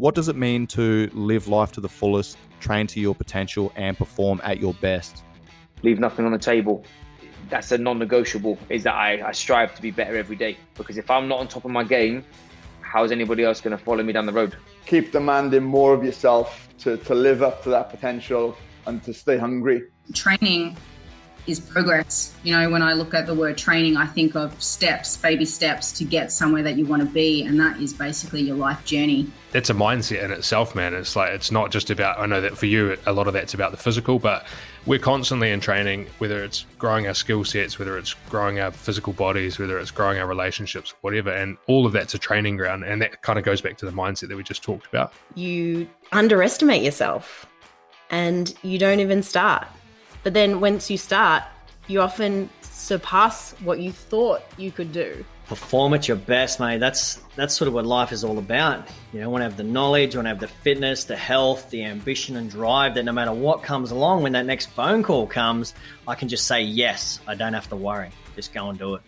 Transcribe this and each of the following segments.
What does it mean to live life to the fullest, train to your potential, and perform at your best? Leave nothing on the table. That's a non-negotiable, is that I strive to be better every day. Because if I'm not on top of my game, how's anybody else going to follow me down the road? Keep demanding more of yourself to live up to that potential and to stay hungry. Training is progress. You know, when I look at the word training, I think of steps, baby steps to get somewhere that you want to be. And that is basically your life journey. It's a mindset in itself, man. It's like, it's not just about, I know that for you, a lot of that's about the physical, but we're constantly in training, whether it's growing our skill sets, whether it's growing our physical bodies, whether it's growing our relationships, whatever. And all of that's a training ground. And that kind of goes back to the mindset that we just talked about. You underestimate yourself and you don't even start. But then once you start, you often surpass what you thought you could do. Perform at your best, mate. That's sort of what life is all about. You know, want to have the knowledge, want to have the fitness, the health, the ambition and drive that no matter what comes along, when that next phone call comes, I can just say yes. I don't have to worry. Just go and do it.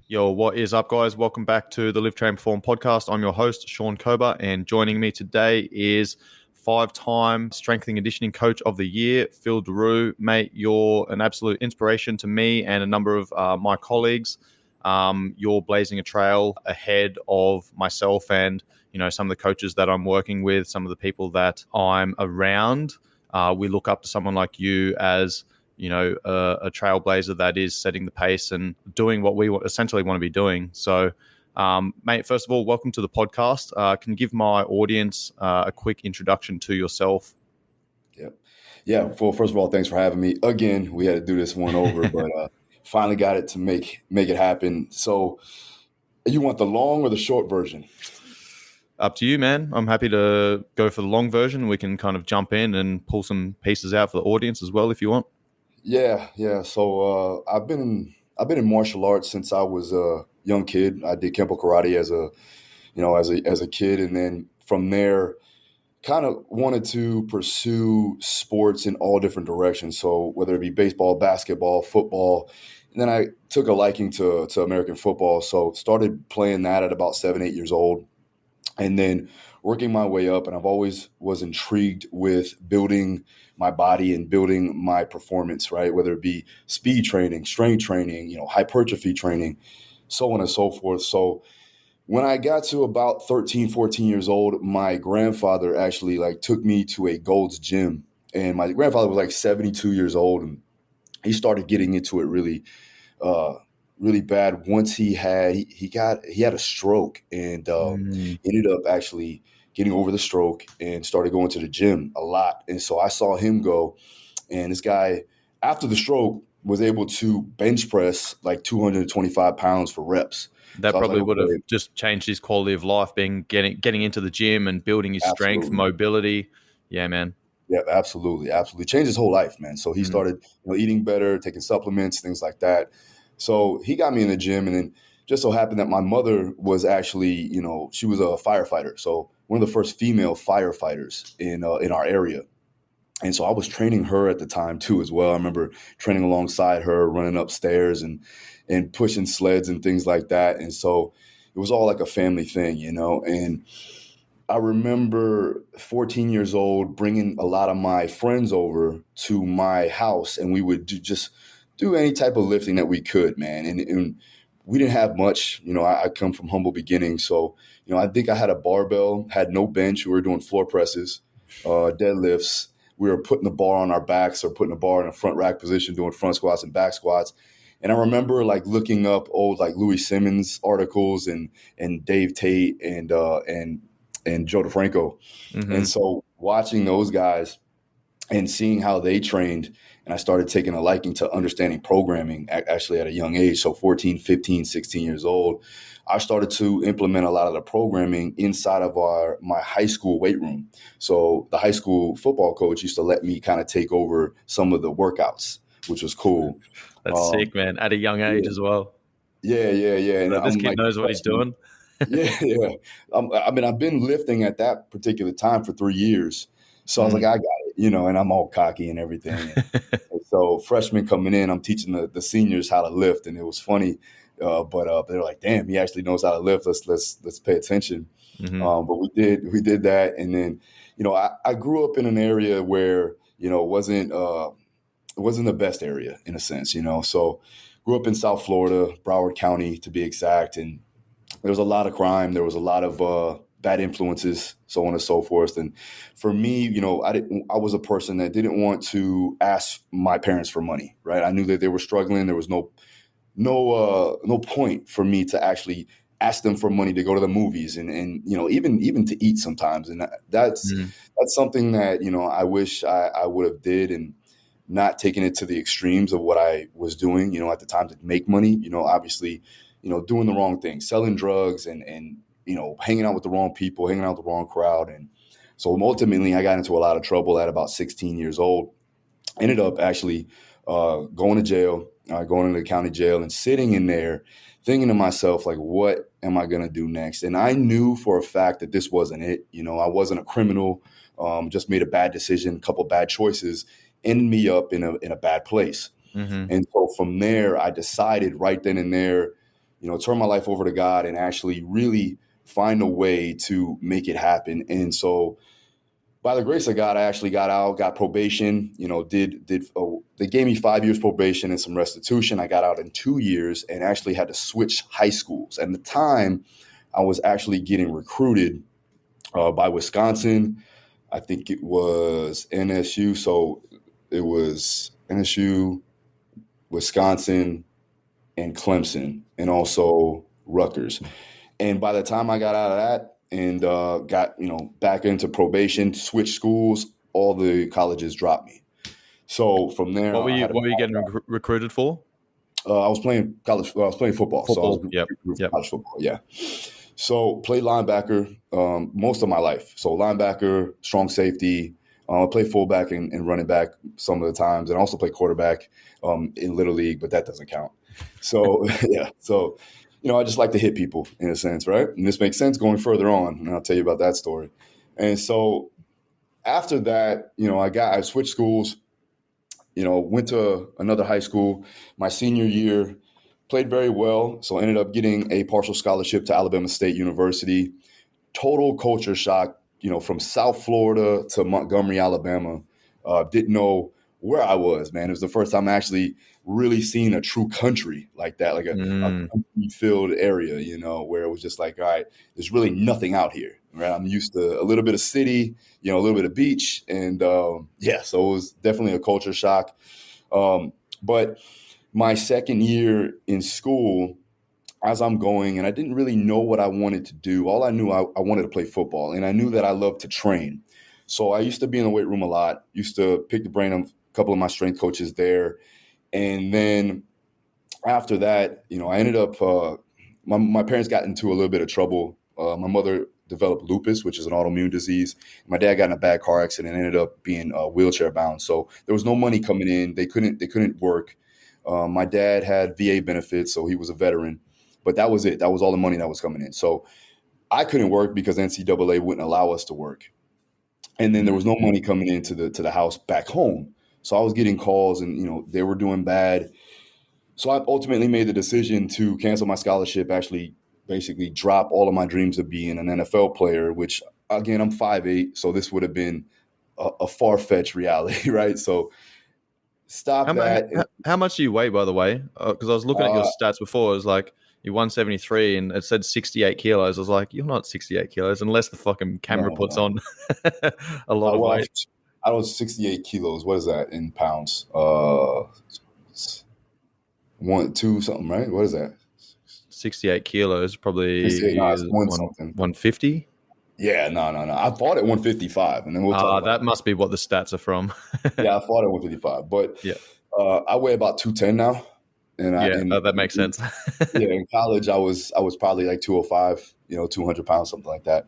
Yo, what is up, guys? Welcome back to the Live, Train, Perform podcast. I'm your host, Sean Kober, and joining me today is five-time strength and conditioning coach of the year, Phil Daru. Mate, you're an absolute inspiration to me and a number of my colleagues. You're blazing a trail ahead of myself and, you know, some of the coaches that I'm working with, some of the people that I'm around. We look up to someone like you as, you know, a trailblazer that is setting the pace and doing what we essentially want to be doing. So, mate, first of all, welcome to the podcast. Can you give my audience a quick introduction to yourself? Yeah. Well, first of all, thanks for having me. Again, we had to do this one over, but finally got it to make it happen. So you want the long or the short version? Up to you, man. I'm happy to go for the long version. We can kind of jump in and pull some pieces out for the audience as well if you want. Yeah. So I've been in martial arts since I was a young kid. I did Kempo karate as a kid, and then from there, kind of wanted to pursue sports in all different directions. So whether it be baseball, basketball, football, and then I took a liking to American football. So started playing that at about 7, 8 years old, and then working my way up. And I've always was intrigued with building my body and building my performance, right? Whether it be speed training, strength training, hypertrophy training, so on and so forth. So when I got to about 13, 14 years old, my grandfather actually took me to a Gold's Gym. And my grandfather was 72 years old, and he started getting into it really bad. Once he had a stroke, and ended up actually getting over the stroke and started going to the gym a lot. And so I saw him go, and this guy, after the stroke, was able to bench press 225 pounds for reps. That so probably would have just changed his quality of life, getting into the gym and building his strength, mobility. Yeah, man. Yeah, absolutely. Changed his whole life, man. So he started eating better, taking supplements, things like that. So he got me in the gym, and then just so happened that my mother was actually, she was a firefighter. So one of the first female firefighters in our area. And so I was training her at the time too as well. I remember training alongside her, running upstairs and pushing sleds and things like that. And so it was all like a family thing, and I remember 14 years old bringing a lot of my friends over to my house, and we would do any type of lifting that we could, man. And we didn't have much, I come from humble beginnings. So, I think I had a barbell, had no bench. We were doing floor presses, deadlifts. We were putting the bar on our backs or putting the bar in a front rack position, doing front squats and back squats. And I remember looking up old Louis Simmons articles and Dave Tate and Joe DeFranco. Mm-hmm. And so watching those guys and seeing how they trained, and I started taking a liking to understanding programming actually at a young age. So 14, 15, 16 years old, I started to implement a lot of the programming inside of my high school weight room. So the high school football coach used to let me kind of take over some of the workouts, which was cool. That's sick, man. At a young age as well. Yeah. And this kid knows what he's doing. Yeah. I've been lifting at that particular time for 3 years. So I was like, I got it, and I'm all cocky and everything. And so freshmen coming in, I'm teaching the seniors how to lift. And it was funny. But they're like, damn, he actually knows how to lift. Let's pay attention. But we did that. And then, I grew up in an area where, it wasn't the best area in a sense, so grew up in South Florida, Broward County to be exact. And there was a lot of crime. There was a lot of bad influences, so on and so forth. And for me, I was a person that didn't want to ask my parents for money, right? I knew that they were struggling. There was no point for me to actually ask them for money to go to the movies and even to eat sometimes. And that's something that, I wish I would have did and not taking it to the extremes of what I was doing, at the time to make money, obviously, doing the wrong thing, selling drugs and hanging out with the wrong people, hanging out with the wrong crowd. And so ultimately I got into a lot of trouble at about 16 years old, ended up actually going to jail, going into the county jail and sitting in there thinking to myself, like, what am I going to do next? And I knew for a fact that this wasn't it. I wasn't a criminal, just made a bad decision, a couple of bad choices, ended me up in a bad place. And so from there, I decided right then and there, turn my life over to God and actually really find a way to make it happen. And so by the grace of God, I actually got out, got probation, they gave me 5 years probation and some restitution. I got out in 2 years and actually had to switch high schools. At the time, I was actually getting recruited by Wisconsin. I think it was NSU. So it was NSU, Wisconsin, and Clemson, and also Rutgers. And by the time I got out of that and got, back into probation, switched schools, all the colleges dropped me. So from there, what were you getting recruited for? I was playing college. I was playing football. So I was Yep. college football. Yeah. So played linebacker most of my life. So linebacker, strong safety. I played fullback and running back some of the times, and also play quarterback in Little League, but that doesn't count. So yeah. So I just like to hit people in a sense, right? And this makes sense going further on, and I'll tell you about that story. And so after that, I switched schools. Went to another high school. My senior year, played very well, so ended up getting a partial scholarship to Alabama State University. Total culture shock, from South Florida to Montgomery, Alabama. Didn't know where I was, man. It was the first time actually really seeing a true country like that, like a country-filled area, where it was just like, all right, there's really nothing out here, right? I'm used to a little bit of city, a little bit of beach, and so it was definitely a culture shock. But my second year in school, as I'm going, and I didn't really know what I wanted to do. All I knew, I wanted to play football, and I knew that I loved to train. So I used to be in the weight room a lot, used to pick the brain of a couple of my strength coaches there. And then after that, I ended up, my parents got into a little bit of trouble. My mother developed lupus, which is an autoimmune disease. My dad got in a bad car accident and ended up being wheelchair bound. So there was no money coming in. They couldn't work. My dad had VA benefits, so he was a veteran. But that was it. That was all the money that was coming in. So I couldn't work because NCAA wouldn't allow us to work. And then there was no money coming into the house back home. So I was getting calls and, they were doing bad. So I ultimately made the decision to cancel my scholarship, actually basically drop all of my dreams of being an NFL player, which, again, I'm 5'8", so this would have been a far-fetched reality, right? So stop that. How much do you weigh, by the way? Because I was looking at your stats before. It was like you're 173 and it said 68 kilos. I was like, you're not 68 kilos unless the fucking camera puts on a lot of weight. I was 68 kilos. What is that in pounds? 1, 2 something, right? What is that? 68 kilos, probably 150. Yeah, no. I fought at 155, and then we'll talk about that. Must be what the stats are from. Yeah, I fought at 155, but yeah, I weigh about 210 now, and that makes sense. Yeah, in college I was probably like 205, 200 pounds, something like that.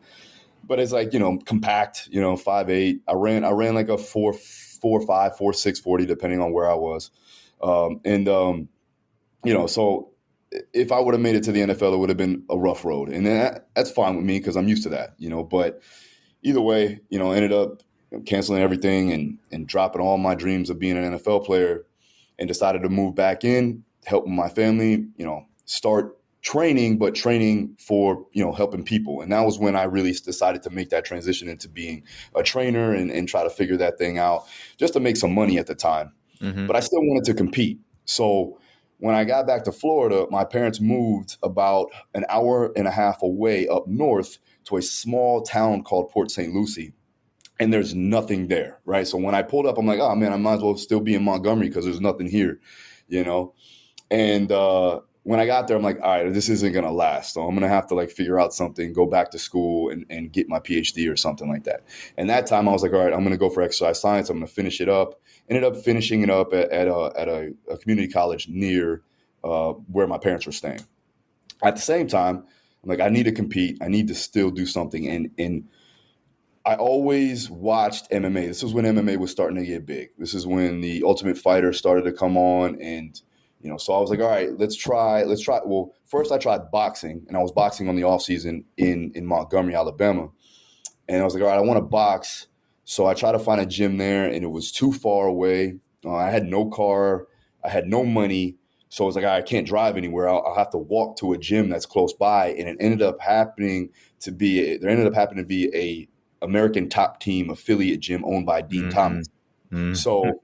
But it's like, compact, 5'8". I ran like a 4.45, 4.6 40, depending on where I was, so if I would have made it to the NFL, it would have been a rough road. And that's fine with me because I'm used to that, but either way, ended up canceling everything and dropping all my dreams of being an NFL player and decided to move back in, helping my family, start training, but training for, helping people. And that was when I really decided to make that transition into being a trainer and try to figure that thing out just to make some money at the time. Mm-hmm. But I still wanted to compete. So when I got back to Florida, my parents moved about an hour and a half away up north to a small town called Port St. Lucie. And there's nothing there, right? So when I pulled up, I'm like, oh, man, I might as well still be in Montgomery because there's nothing here, And when I got there, I'm like, all right, this isn't going to last. So I'm going to have to figure out something, go back to school and get my PhD or something like that. And that time I was like, all right, I'm going to go for exercise science. I'm going to finish it up. Ended up finishing it up at a community college near where my parents were staying. At the same time, I'm like, I need to compete. I need to still do something. And I always watched MMA. This was when MMA was starting to get big. This is when the Ultimate Fighter started to come on. And, so I was like, all right, let's try. Well, first I tried boxing, and I was boxing on the off season in Montgomery, Alabama. And I was like, all right, I want to box. So I tried to find a gym there, and it was too far away. I had no car. I had no money. So I was like, I can't drive anywhere. I'll have to walk to a gym that's close by. And it ended up happening to be a American Top Team affiliate gym owned by Dean Thomas. Mm-hmm. So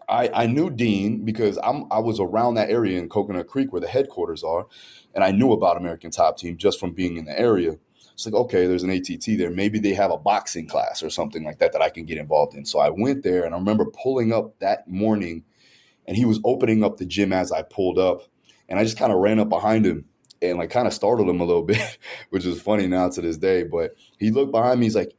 I knew Dean because I was around that area in Coconut Creek where the headquarters are, and I knew about American Top Team just from being in the area. It's like, okay, there's an ATT there. Maybe they have a boxing class or something like that I can get involved in. So I went there, and I remember pulling up that morning, and he was opening up the gym as I pulled up, and I just kind of ran up behind him and kind of startled him a little bit, which is funny now to this day. But he looked behind me. He's like,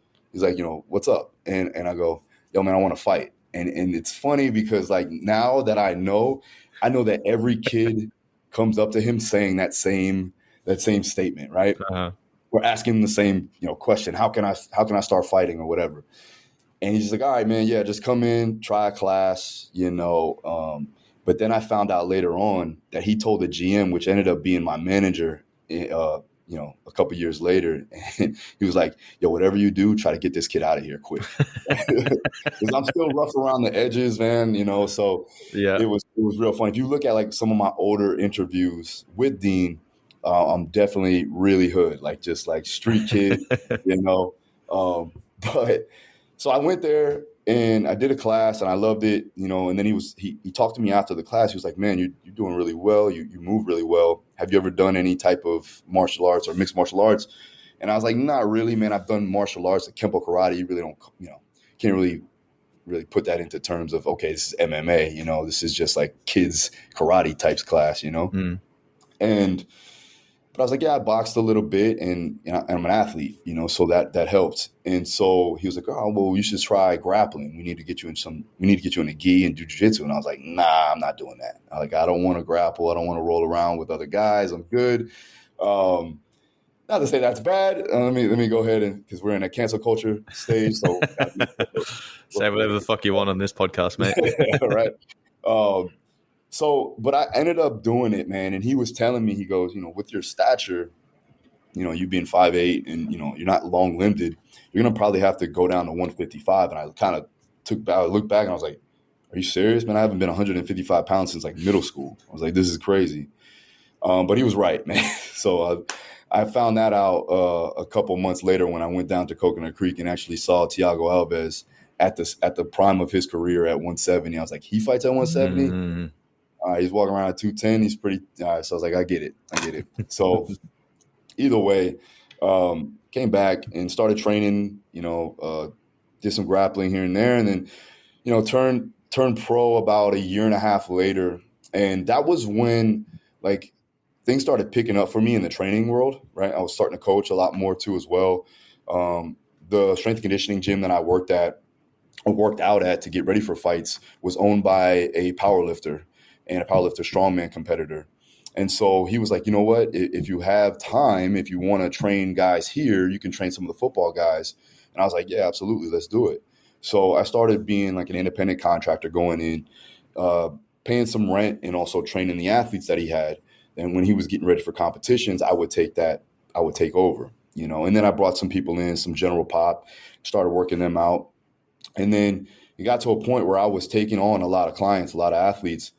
what's up? And I go, yo, man, I want to fight. And it's funny because now that I know that every kid comes up to him saying that same statement, right? Uh-huh. We're asking him the same, question. How can I start fighting or whatever? And he's just like, all right, man, yeah, just come in, try a class, But then I found out later on that he told the GM, which ended up being my manager, a couple years later, and he was like, yo, whatever you do, try to get this kid out of here quick. Because I'm still rough around the edges, man, so yeah. It was real fun. If you look at some of my older interviews with Dean, I'm definitely really hood, just street kid, but so I went there and I did a class and I loved it, and then he talked to me after the class. He was like, man, you're doing really well. You move really well. Have you ever done any type of martial arts or mixed martial arts? And I was like, not really, man. I've done martial arts, like Kempo karate. You really don't, can't really put that into terms of, okay, this is MMA, this is just kids karate types class, But I was like, yeah, I boxed a little bit and I'm an athlete, so that helped. And so he was like, oh, well, you should try grappling. We need to get you in a gi and do jiu-jitsu. And I was like, nah, I'm not doing that. I don't want to grapple. I don't want to roll around with other guys. I'm good. Not to say that's bad. Let me go ahead and, because we're in a cancel culture stage. So say whatever the fuck you want on this podcast, mate. Right. But I ended up doing it, man. And he was telling me, he goes, with your stature, you being 5'8" and, you're not long-limbed, you're going to probably have to go down to 155. And I kind of looked back and I was like, are you serious, man? I haven't been 155 pounds since middle school. I was like, this is crazy. But he was right, man. So I found that out a couple months later when I went down to Coconut Creek and actually saw Thiago Alves at the prime of his career at 170. I was like, he fights at 170? Mm-hmm. He's walking around at 210. He's pretty – so I was like, I get it. So either way, came back and started training, did some grappling here and there, and then, turned pro about a year and a half later. And that was when, things started picking up for me in the training world, right? I was starting to coach a lot more too as well. The strength and conditioning gym that I worked out at to get ready for fights was owned by a powerlifter and a powerlifter strongman competitor. And so he was like, you know what, if you have time, if you want to train guys here, you can train some of the football guys. And I was like, yeah, absolutely, let's do it. So I started being an independent contractor, going in, paying some rent and also training the athletes that he had. And when he was getting ready for competitions, I would take over, and then I brought some people in, some general pop, started working them out. And then it got to a point where I was taking on a lot of clients, a lot of athletes.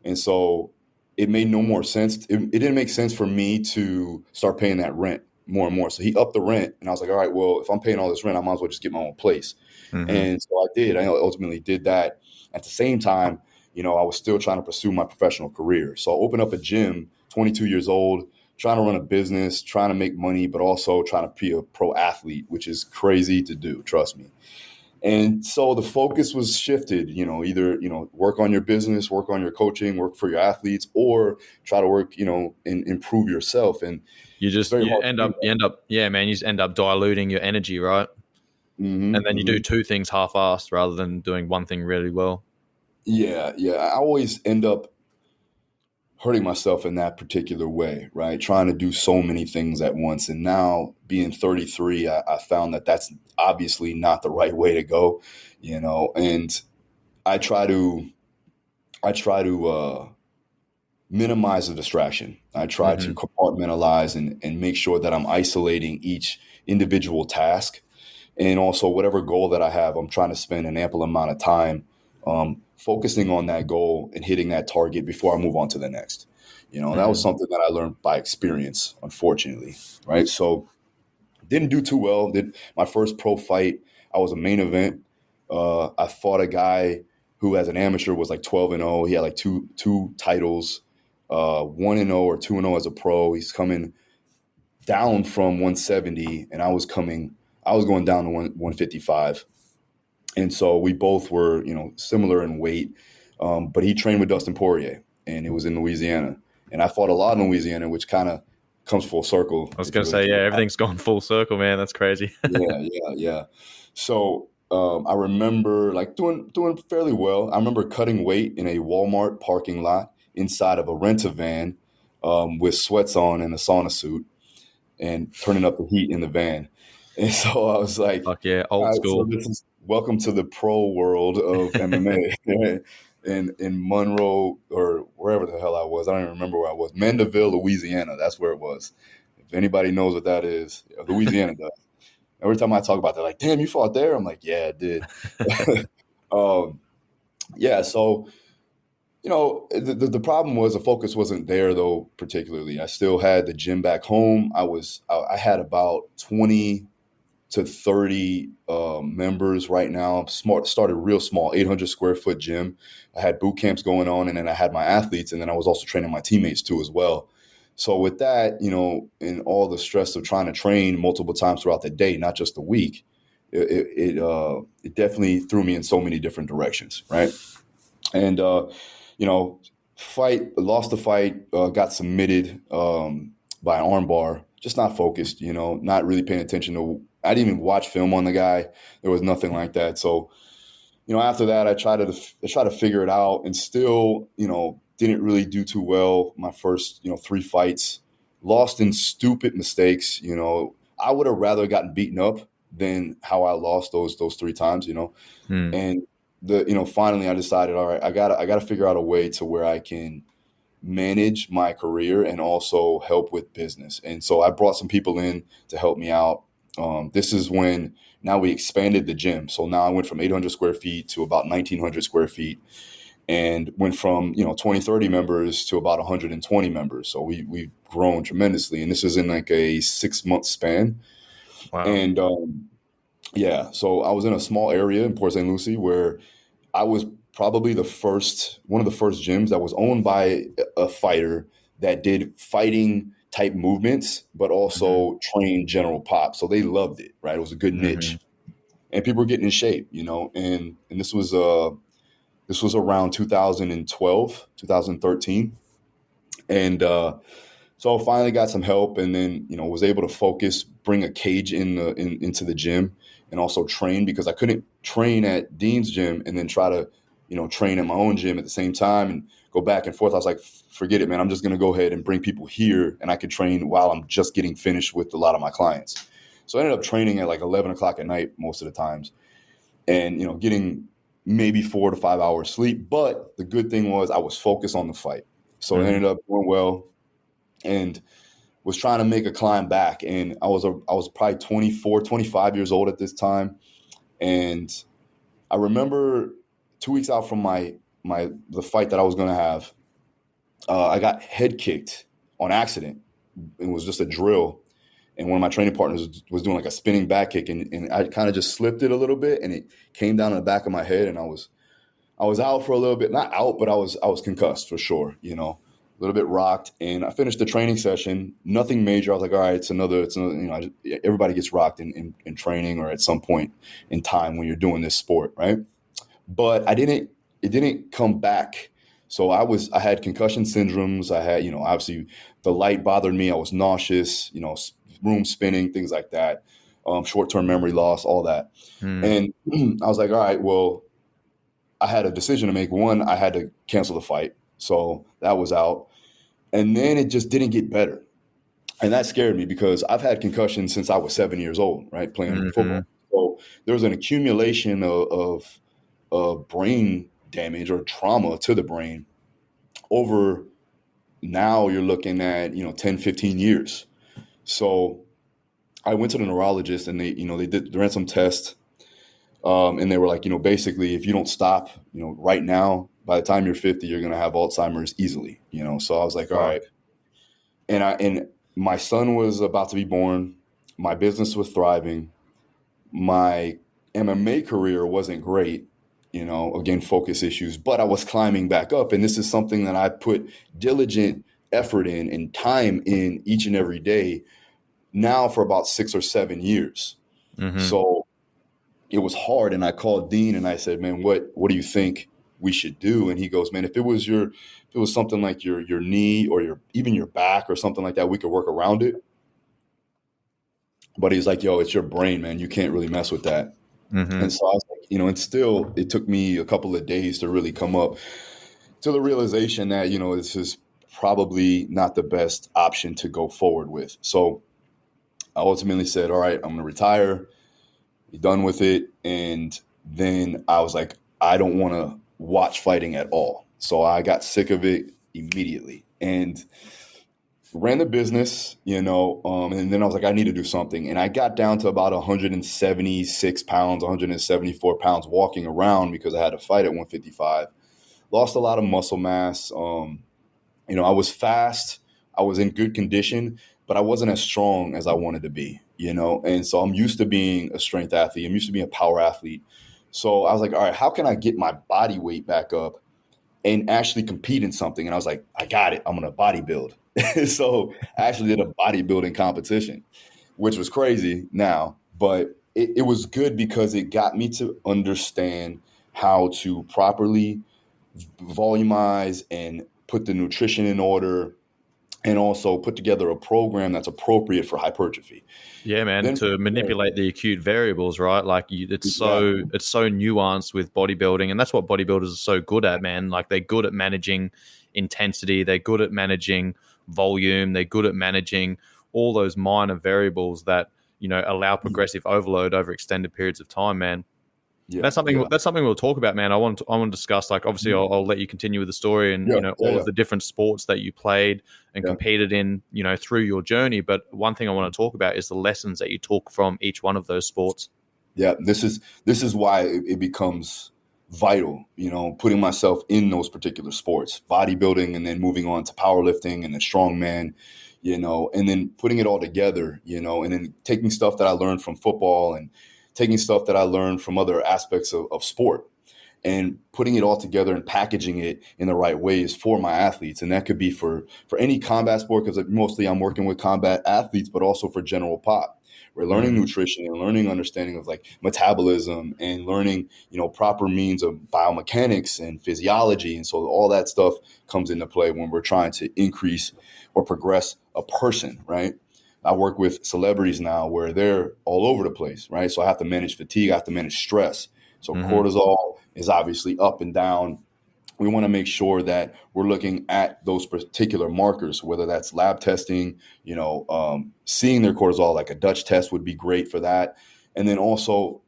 And so it made no more sense. It didn't make sense for me to start paying that rent more and more. So he upped the rent, and I was like, all right, well, if I'm paying all this rent, I might as well just get my own place. Mm-hmm. And so I did. I ultimately did that. At the same time, I was still trying to pursue my professional career. So I opened up a gym, 22 years old, trying to run a business, trying to make money, but also trying to be a pro athlete, which is crazy to do, trust me. And so the focus was shifted, either, work on your business, work on your coaching, work for your athletes, or try to work, and improve yourself. And you just end up diluting your energy, right? Mm-hmm, and then you do two things half-assed rather than doing one thing really well. Yeah. I always end up hurting myself in that particular way, right? Trying to do so many things at once. And now being 33, I found that that's obviously not the right way to go, and I try to minimize the distraction. I try to compartmentalize and make sure that I'm isolating each individual task. And also whatever goal that I have, I'm trying to spend an ample amount of time focusing on that goal and hitting that target before I move on to the next. That was something that I learned by experience, unfortunately, right? So didn't do too well. Did my first pro fight. I was a main event. I fought a guy who as an amateur was like 12-0. He had like two titles, 1-0 or 2-0 as a pro. He's coming down from 170 and I was going down to 155. And so we both were, similar in weight. But he trained with Dustin Poirier and it was in Louisiana. And I fought a lot in Louisiana, which kind of comes full circle. I was going to say, everything's gone full circle, man. That's crazy. Yeah. So I remember like doing fairly well. I remember cutting weight in a Walmart parking lot inside of a rent-a-van with sweats on and a sauna suit and turning up the heat in the van. And so I was like, fuck yeah, old school. So welcome to the pro world of MMA. in Monroe or wherever the hell I was. I don't even remember where I was. Mandeville, Louisiana. That's where it was. If anybody knows what that is, Louisiana does. Every time I talk about that, like, damn, you fought there? I'm like, yeah, I did. So, the problem was the focus wasn't there, though, particularly. I still had the gym back home. I had about 20 to 30 members right now. Started real small, 800 square foot gym. I had boot camps going on, and then I had my athletes, and then I was also training my teammates too as well. So with that, and all the stress of trying to train multiple times throughout the day, not just the week, it definitely threw me in so many different directions, right? And lost the fight, got submitted by an armbar, just not focused, not really paying attention to. I didn't even watch film on the guy. There was nothing like that. So, after that, I tried to figure it out, and still, didn't really do too well. My first, 3 fights, lost in stupid mistakes. I would have rather gotten beaten up than how I lost those 3 times. And finally I decided, all right, I gotta figure out a way to where I can manage my career and also help with business. And so I brought some people in to help me out. This is when now we expanded the gym. So now I went from 800 square feet to about 1,900 square feet and went from, 20, 30 members to about 120 members. So we've grown tremendously. And this is in like a 6-month span. Wow. And so I was in a small area in Port St. Lucie where I was probably one of the first gyms that was owned by a fighter that did fighting type movements, but also trained general pop. So they loved it, right? It was a good niche, and people were getting in shape, and this was around 2012, 2013. And so I finally got some help, and then, was able to focus, bring a cage into the gym and also train, because I couldn't train at Dean's gym and then try to, train at my own gym at the same time and go back and forth. I was like, forget it, man. I'm just going to go ahead and bring people here, and I can train while I'm just getting finished with a lot of my clients. So I ended up training at like 11 o'clock at night most of the times, and, getting maybe 4 to 5 hours sleep. But the good thing was I was focused on the fight. So it ended up going well, and was trying to make a climb back. And I was probably 24, 25 years old at this time. And I remember 2 weeks out from the fight that I was going to have, I got head kicked on accident. It was just a drill. And one of my training partners was doing like a spinning back kick, and I kind of just slipped it a little bit, and it came down on the back of my head, and I was out for a little bit, not out, but I was concussed for sure, a little bit rocked. And I finished the training session, nothing major. I was like, all right, it's another, everybody gets rocked in training or at some point in time when you're doing this sport, right? But it didn't come back. So I had concussion syndromes. I had, obviously the light bothered me. I was nauseous, room spinning, things like that, short-term memory loss, all that. And I was like, all right, well, I had a decision to make. One, I had to cancel the fight. So that was out. And then it just didn't get better. And that scared me because I've had concussions since I was 7 years old, right, playing football. So there was an accumulation of brain damage or trauma to the brain over, now you're looking at, 10, 15 years. So I went to the neurologist, and they ran some tests. And they were like, basically, if you don't stop, right now, by the time you're 50, you're going to have Alzheimer's easily, So I was like, all right. And my son was about to be born. My business was thriving. My MMA career wasn't great, again, focus issues, but I was climbing back up. And this is something that I put diligent effort in and time in each and every day now for about 6 or 7 years. So it was hard. And I called Dean and I said, man, what do you think we should do? And he goes, man, if it was something like your knee or even your back or something like that, we could work around it. But he's like, yo, it's your brain, man. You can't really mess with that. And so I was like, and still it took me a couple of days to really come up to the realization that, this is probably not the best option to go forward with. So I ultimately said, all right, I'm going to retire, be done with it. And then I was like, I don't want to watch fighting at all. So I got sick of it immediately and ran the business, and then I was like, I need to do something. And I got down to about 176 pounds, 174 pounds walking around because I had a fight at 155. Lost a lot of muscle mass. I was fast. I was in good condition, but I wasn't as strong as I wanted to be, And so I'm used to being a strength athlete. I'm used to being a power athlete. So I was like, all right, how can I get my body weight back up and actually compete in something? And I was like, I got it. I'm going to bodybuild. So I actually did a bodybuilding competition, which was crazy now, but it was good because it got me to understand how to properly volumize and put the nutrition in order and also put together a program that's appropriate for hypertrophy. Yeah, man, to manipulate the acute variables, right? Like it's so nuanced with bodybuilding, and that's what bodybuilders are so good at, man. Like they're good at managing intensity, they're good at managing volume, they're good at managing all those minor variables that, allow progressive overload over extended periods of time, man. Yeah, that's something we'll talk about, man. I want to discuss, like, obviously I'll let you continue with the story and, all of the different sports that you played and competed in, through your journey. But one thing I want to talk about is the lessons that you took from each one of those sports. Yeah, this is why it becomes vital, putting myself in those particular sports, bodybuilding, and then moving on to powerlifting and then strongman, and then putting it all together, and then taking stuff that I learned from football and taking stuff that I learned from other aspects of sport and putting it all together and packaging it in the right ways for my athletes. And that could be for any combat sport, because mostly I'm working with combat athletes, but also for general pop. We're learning nutrition and learning understanding of like metabolism and learning, proper means of biomechanics and physiology. And so all that stuff comes into play when we're trying to increase or progress a person, right? I work with celebrities now where they're all over the place, right? So I have to manage fatigue. I have to manage stress. So cortisol is obviously up and down. We want to make sure that we're looking at those particular markers, whether that's lab testing, seeing their cortisol, like a Dutch test would be great for that. And then also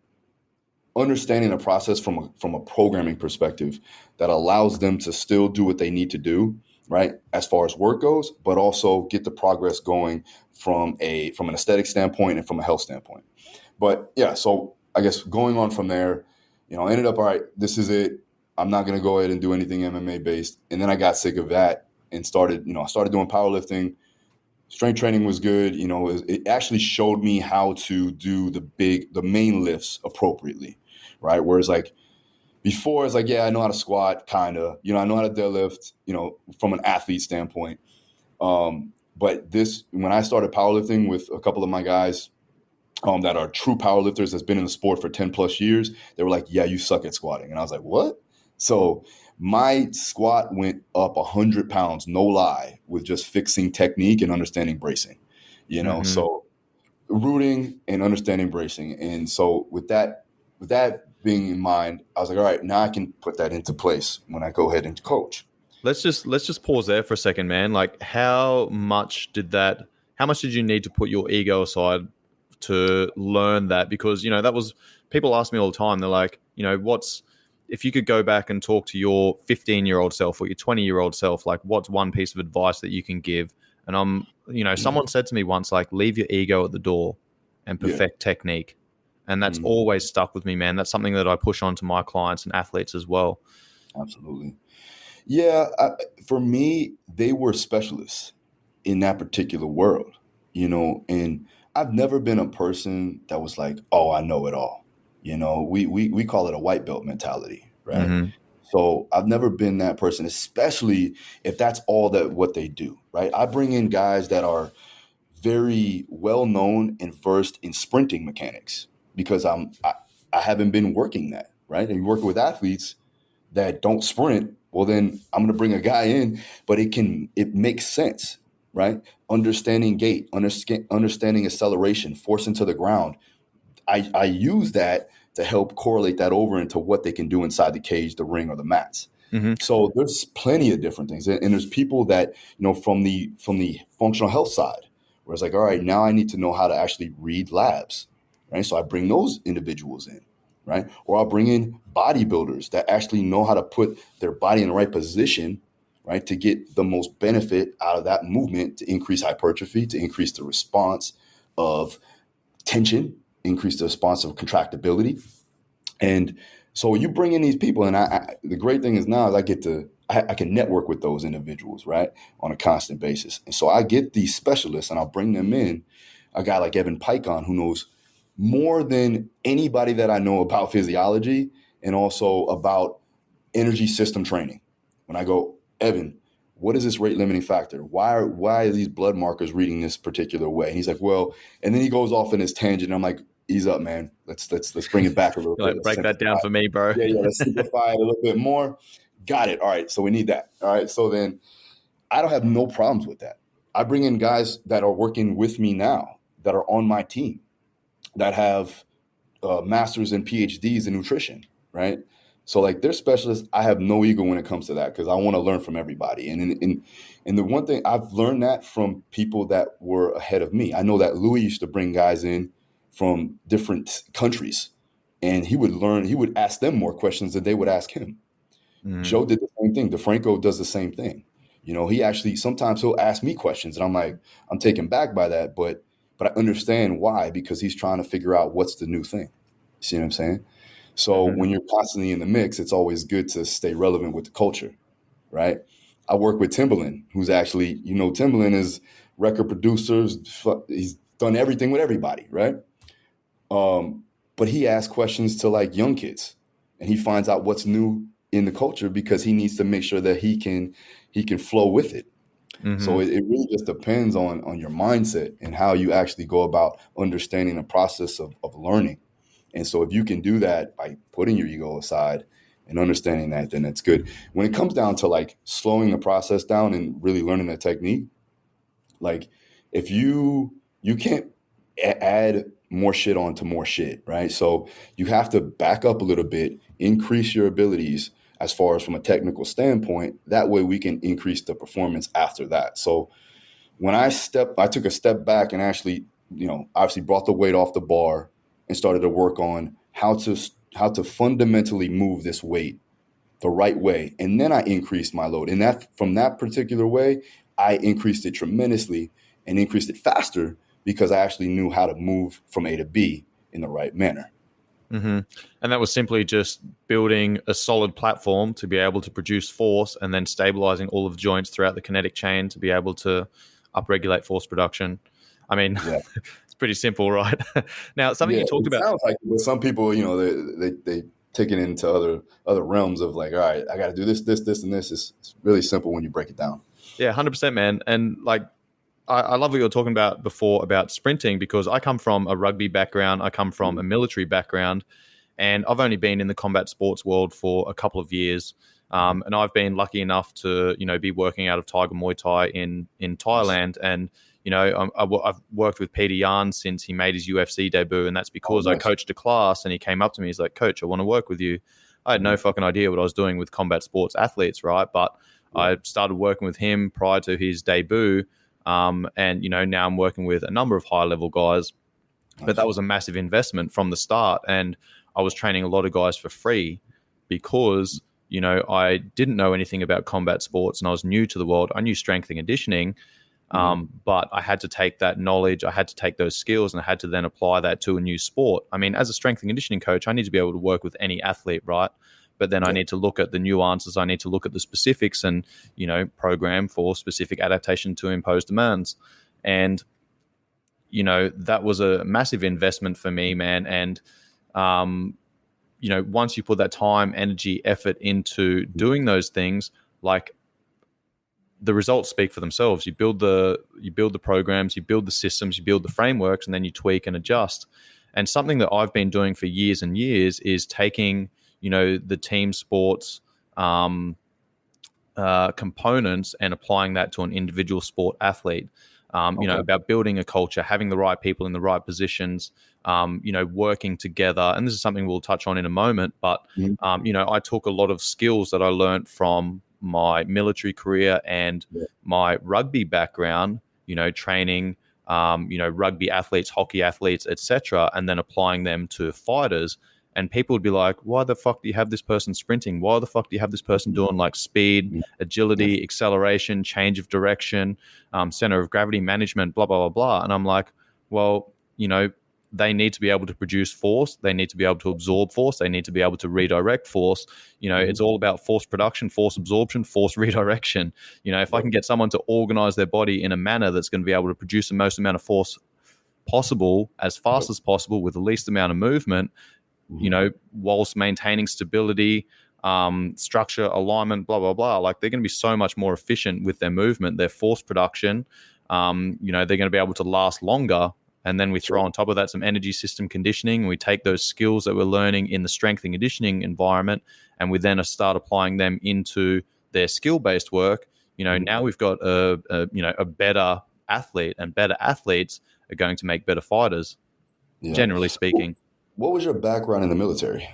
understanding the process from a programming perspective that allows them to still do what they need to do, right, as far as work goes, but also get the progress going from an aesthetic standpoint and from a health standpoint. But yeah, so I guess going on from there, I ended up, all right, this is it. I'm not going to go ahead and do anything MMA based. And then I got sick of that. and started doing powerlifting. Strength training was good. It actually showed me how to do the main lifts appropriately, right? Whereas like before, it's like, yeah, I know how to squat, kind of. I know how to deadlift, from an athlete standpoint. But when I started powerlifting with a couple of my guys that are true powerlifters that's been in the sport for 10 plus years, they were like, yeah, you suck at squatting. And I was like, what? So my squat went up 100 pounds, no lie, with just fixing technique and understanding bracing, so rooting and understanding bracing. And so with that being in mind, I was like, all right, now I can put that into place when I go ahead and coach. Let's just pause there for a second, man. Like, how much did you need to put your ego aside to learn that? Because, that was, people ask me all the time. They're like, if you could go back and talk to your 15-year-old self or your 20-year-old self, like, what's one piece of advice that you can give? And someone said to me once, like, leave your ego at the door and perfect technique. And that's always stuck with me, man. That's something that I push on to my clients and athletes as well. Absolutely. Yeah. For me, they were specialists in that particular world, and I've never been a person that was like, oh, I know it all. We call it a white belt mentality, right? Mm-hmm. So I've never been that person, especially if that's all what they do, right? I bring in guys that are very well known and versed in sprinting mechanics because I haven't been working that, right? And working with athletes that don't sprint, well, then I'm going to bring a guy in, but it makes sense, right? Understanding gait, understanding acceleration, force into the ground. I use that to help correlate that over into what they can do inside the cage, the ring, or the mats. Mm-hmm. So there's plenty of different things. And there's people that, from the functional health side, where it's like, all right, now I need to know how to actually read labs, right? So I bring those individuals in, right? Or I'll bring in bodybuilders that actually know how to put their body in the right position, right, to get the most benefit out of that movement, to increase hypertrophy, to increase the response of tension, increase the response of contractibility. And so you bring in these people, and the great thing is now is I can network with those individuals, right, on a constant basis. And so I get these specialists and I'll bring them in, a guy like Evan Picon, who knows more than anybody that I know about physiology and also about energy system training. When I go, Evan, what is this rate limiting factor? Why are these blood markers reading this particular way? And he's like, well, and then he goes off in his tangent. And I'm like, ease up, man. Let's bring it back a little bit. Break that down for me, bro. Yeah, let's simplify it a little bit more. Got it. All right, so we need that. All right, so then I don't have no problems with that. I bring in guys that are working with me now that are on my team that have masters and PhDs in nutrition, right? So like they're specialists. I have no ego when it comes to that because I want to learn from everybody. And the one thing I've learned that from people that were ahead of me. I know that Louis used to bring guys in from different countries, and he would ask them more questions than they would ask him. Mm. Joe did the same thing. DeFranco does the same thing. He actually sometimes he'll ask me questions, and I'm like, I'm taken back by that, but I understand why, because he's trying to figure out what's the new thing. See what I'm saying? So when you're constantly in the mix, it's always good to stay relevant with the culture, right? I work with Timbaland, who's actually, Timbaland is record producer. He's done everything with everybody, right? But he asks questions to like young kids, and he finds out what's new in the culture because he needs to make sure that he can flow with it. Mm-hmm. So it really just depends on your mindset and how you actually go about understanding the process of learning. And so if you can do that by putting your ego aside and understanding that, then it's good. When it comes down to like slowing the process down and really learning the technique, like if you can't add more shit onto more shit, right? So you have to back up a little bit, increase your abilities as far as from a technical standpoint. That way we can increase the performance after that. So when I took a step back and actually, obviously brought the weight off the bar and started to work on how to fundamentally move this weight the right way. And then I increased my load. And that from that particular way, I increased it tremendously and increased it faster because I actually knew how to move from A to B in the right manner. Mm-hmm. And that was simply just building a solid platform to be able to produce force and then stabilizing all of the joints throughout the kinetic chain to be able to upregulate force production. I mean, it's pretty simple, right? Now, something you talked about. Sounds like, but some people, they take it into other realms of like, all right, I got to do this, and this. It's really simple when you break it down. Yeah, 100%, man. And like, I love what you were talking about before about sprinting, because I come from a rugby background. I come from a military background, and I've only been in the combat sports world for a couple of years. And I've been lucky enough to, be working out of Tiger Muay Thai in Thailand. And, I've worked with Peter Yan since he made his UFC debut. And that's because I coached a class and he came up to me. He's like, "Coach, I want to work with you." I had no fucking idea what I was doing with combat sports athletes, right? But I started working with him prior to his debut. And, now I'm working with a number of high-level guys. But that was a massive investment from the start. And I was training a lot of guys for free because, I didn't know anything about combat sports and I was new to the world. I knew strength and conditioning, but I had to take that knowledge, I had to take those skills, and I had to then apply that to a new sport. I mean, as a strength and conditioning coach, I need to be able to work with any athlete, right? But then I need to look at the nuances. I need to look at the specifics and, program for specific adaptation to imposed demands. And, that was a massive investment for me, man. And, once you put that time, energy, effort into doing those things, like, the results speak for themselves. You build the programs, you build the systems, you build the frameworks, and then you tweak and adjust. And something that I've been doing for years and years is taking, the team sports components and applying that to an individual sport athlete. About building a culture, having the right people in the right positions, working together. And this is something we'll touch on in a moment. But, I took a lot of skills that I learned from my military career and my rugby background, training, rugby athletes, hockey athletes, etc., and then applying them to fighters. And people would be like, "Why the fuck do you have this person sprinting? Why the fuck do you have this person doing like speed, agility, acceleration, change of direction, center of gravity management, blah, blah, blah, blah?" And I'm like, well, they need to be able to produce force. They need to be able to absorb force. They need to be able to redirect force. It's all about force production, force absorption, force redirection. If I can get someone to organize their body in a manner that's going to be able to produce the most amount of force possible as fast as possible with the least amount of movement, whilst maintaining stability, structure, alignment, blah, blah, blah. Like, they're going to be so much more efficient with their movement, their force production. They're going to be able to last longer. And then we throw on top of that some energy system conditioning. And we take those skills that we're learning in the strength and conditioning environment, and we then start applying them into their skill-based work. Now we've got a better athlete, and better athletes are going to make better fighters, generally speaking. What was your background in the military?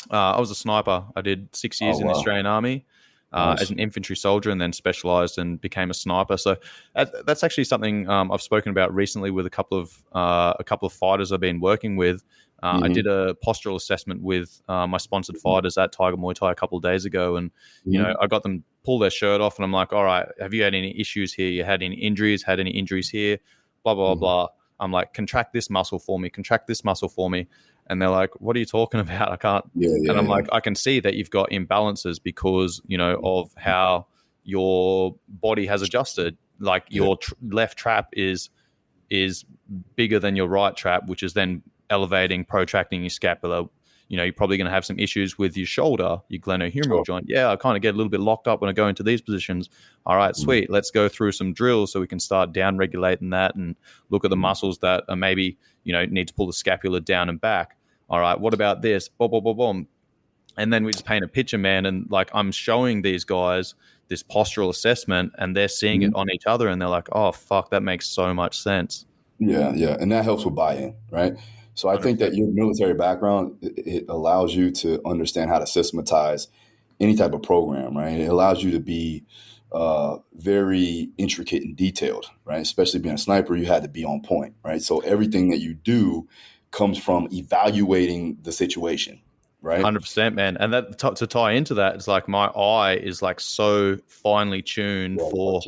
I was a sniper. I did 6 years in the Australian Army as an infantry soldier, and then specialized and became a sniper. So that's actually something I've spoken about recently with a couple of fighters I've been working with. I did a postural assessment with my sponsored fighters at Tiger Muay Thai a couple of days ago, and I got them pull their shirt off, and I'm like, "All right, have you had any issues here? You had any injuries? Had any injuries here? Blah blah blah." I'm like, "Contract this muscle for me. Contract this muscle for me." And they're like, "What are you talking about? I can't." And I'm like, "I can see that you've got imbalances because, of how your body has adjusted. Like, your left trap is bigger than your right trap, which is then elevating, protracting your scapula. You're probably going to have some issues with your shoulder, your glenohumeral joint. Yeah, I kind of get a little bit locked up when I go into these positions. All right, sweet. Let's go through some drills so we can start down regulating that and look at the muscles that are maybe, need to pull the scapula down and back. All right, what about this? Boom, boom, boom, boom." And then we just paint a picture, man. And like, I'm showing these guys this postural assessment, and they're seeing it on each other, and they're like, "Oh, fuck, that makes so much sense." Yeah. And that helps with buy-in, right? So I think that your military background, it allows you to understand how to systematize any type of program, right? It allows you to be very intricate and detailed, right? Especially being a sniper, you had to be on point, right? So everything that you do comes from evaluating the situation, right? 100%, man. And that to tie into that, it's like my eye is like so finely tuned for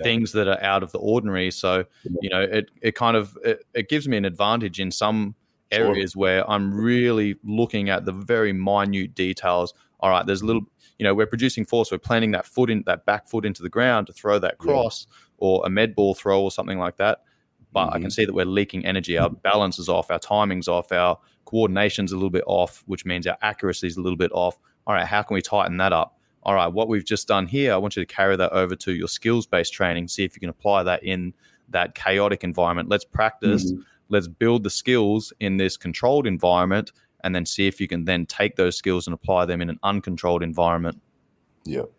things that are out of the ordinary. So, it kind of it gives me an advantage in some areas where I'm really looking at the very minute details. All right, there's a little, we're producing force. We're planting that back foot into the ground to throw that cross or a med ball throw or something like that. But I can see that we're leaking energy. Our balance is off. Our timing's off. Our coordination's a little bit off, which means our accuracy is a little bit off. All right, how can we tighten that up? All right, what we've just done here, I want you to carry that over to your skills-based training, see if you can apply that in that chaotic environment. Let's practice. Let's build the skills in this controlled environment, and then see if you can then take those skills and apply them in an uncontrolled environment. Yep.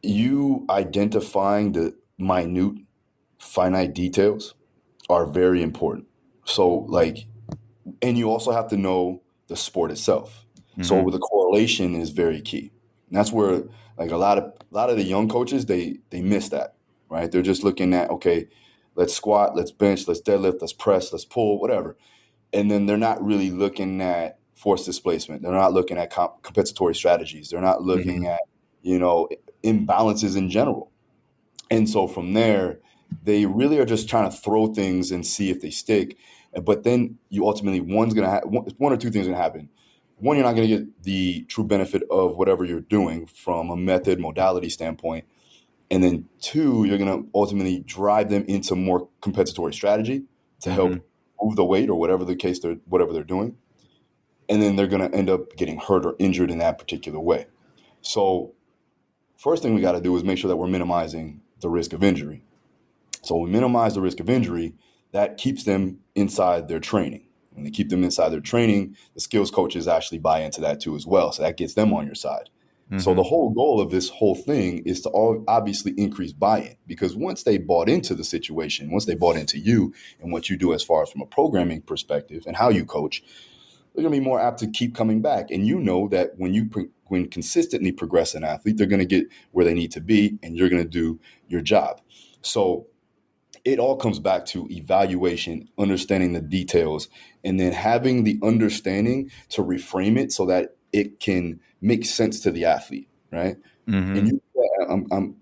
You identifying the minute, finite details are very important. So and you also have to know the sport itself. So the correlation is very key. And that's where a lot of the young coaches, they miss that, right? They're just looking at, okay, let's squat, let's bench, let's deadlift, let's press, let's pull, whatever. And then they're not really looking at force displacement. They're not looking at compensatory strategies. They're not looking at, imbalances in general. And so from there, they really are just trying to throw things and see if they stick. But then you ultimately, one or two things are going to happen. One, you're not going to get the true benefit of whatever you're doing from a method modality standpoint. And then two, you're going to ultimately drive them into more compensatory strategy to help move the weight or whatever they're doing. And then they're going to end up getting hurt or injured in that particular way. So first thing we got to do is make sure that we're minimizing the risk of injury. So we minimize the risk of injury, that keeps them inside their training. When they keep them inside their training, the skills coaches actually buy into that too as well. So that gets them on your side. So the whole goal of this whole thing is to obviously increase buy-in, because once they bought into the situation, once they bought into you and what you do as far as from a programming perspective and how you coach, they're going to be more apt to keep coming back. And you know that when consistently progress an athlete, they're going to get where they need to be and you're going to do your job. So it all comes back to evaluation, understanding the details, and then having the understanding to reframe it so that it can make sense to the athlete, right? And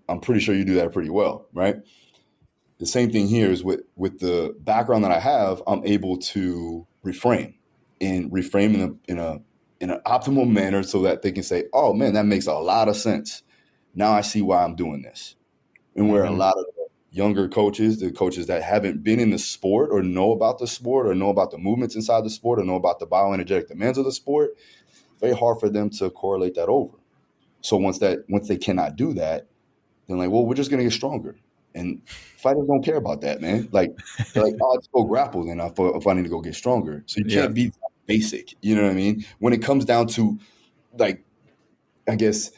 I'm pretty sure you do that pretty well, right? The same thing here is with the background that I have, I'm able to reframe in an optimal manner so that they can say, oh man, that makes a lot of sense. Now I see why I'm doing this. And where a lot of younger coaches, the coaches that haven't been in the sport or know about the sport or know about the movements inside the sport or know about the bioenergetic demands of the sport, very hard for them to correlate that over. So once they cannot do that, they're like, well, we're just going to get stronger. And fighters don't care about that, man. They're like, oh, let's go grapple then if I need to go get stronger. So you can't be basic. You know what I mean? When it comes down to, I guess,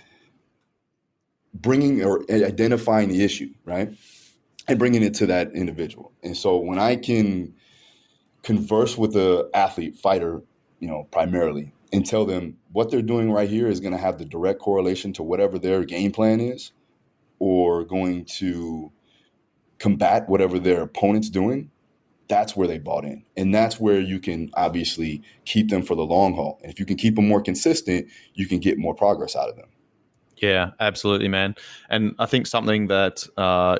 bringing or identifying the issue, right? And bringing it to that individual. And so when I can converse with the athlete, fighter, primarily, and tell them what they're doing right here is going to have the direct correlation to whatever their game plan is, or going to combat whatever their opponent's doing, that's where they bought in. And that's where you can obviously keep them for the long haul. And if you can keep them more consistent, you can get more progress out of them. Yeah, absolutely, man. And I think something that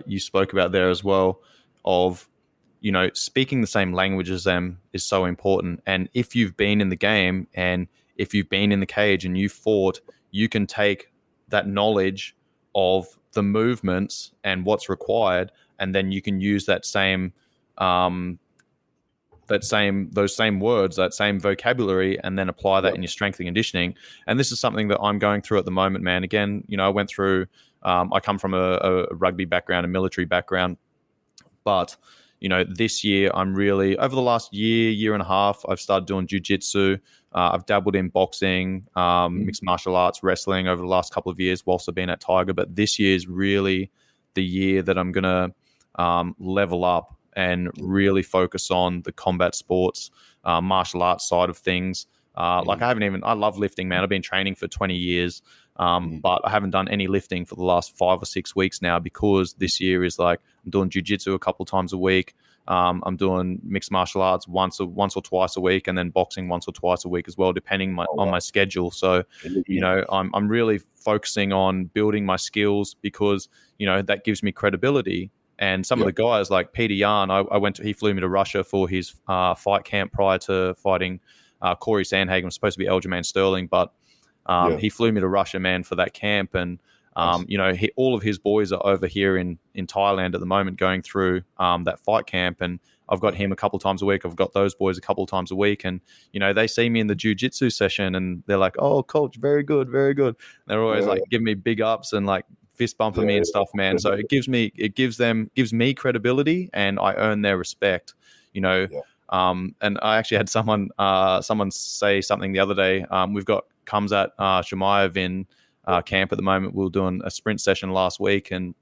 you spoke about there as well of, speaking the same language as them is so important. And if you've been in the game and if you've been in the cage and you fought, you can take that knowledge of the movements and what's required, and then you can use that same those same words, that same vocabulary, and then apply that in your strength and conditioning. And this is something that I'm going through at the moment, man. Again, I went through, I come from a rugby background, a military background, but, this year I'm really, over the last year and a half, I've started doing jiu-jitsu. I've dabbled in boxing, mixed martial arts, wrestling over the last couple of years whilst I've been at Tiger. But this year is really the year that I'm going to level up and really focus on the combat sports, martial arts side of things. I love lifting, man. I've been training for 20 years, but I haven't done any lifting for the last 5 or 6 weeks now, because this year is I'm doing jiu-jitsu a couple times a week. I'm doing mixed martial arts once or twice a week, and then boxing once or twice a week as well, depending on my schedule. So, I'm really focusing on building my skills, because, that gives me credibility And some of the guys like Peter Yan, he flew me to Russia for his fight camp prior to fighting Corey Sandhagen. It was supposed to be Aljamain Sterling, but he flew me to Russia, man, for that camp. And, all of his boys are over here in Thailand at the moment going through that fight camp. And I've got him a couple times a week. I've got those boys a couple times a week. And, they see me in the jiu-jitsu session and they're like, oh, coach, very good, very good. And they're always like giving me big ups and like fist bumping me and stuff, man. So it gives me credibility and I earn their respect, And I actually had someone say something the other day. We've got Kamzat Shumayev in camp at the moment. We were doing a sprint session last week and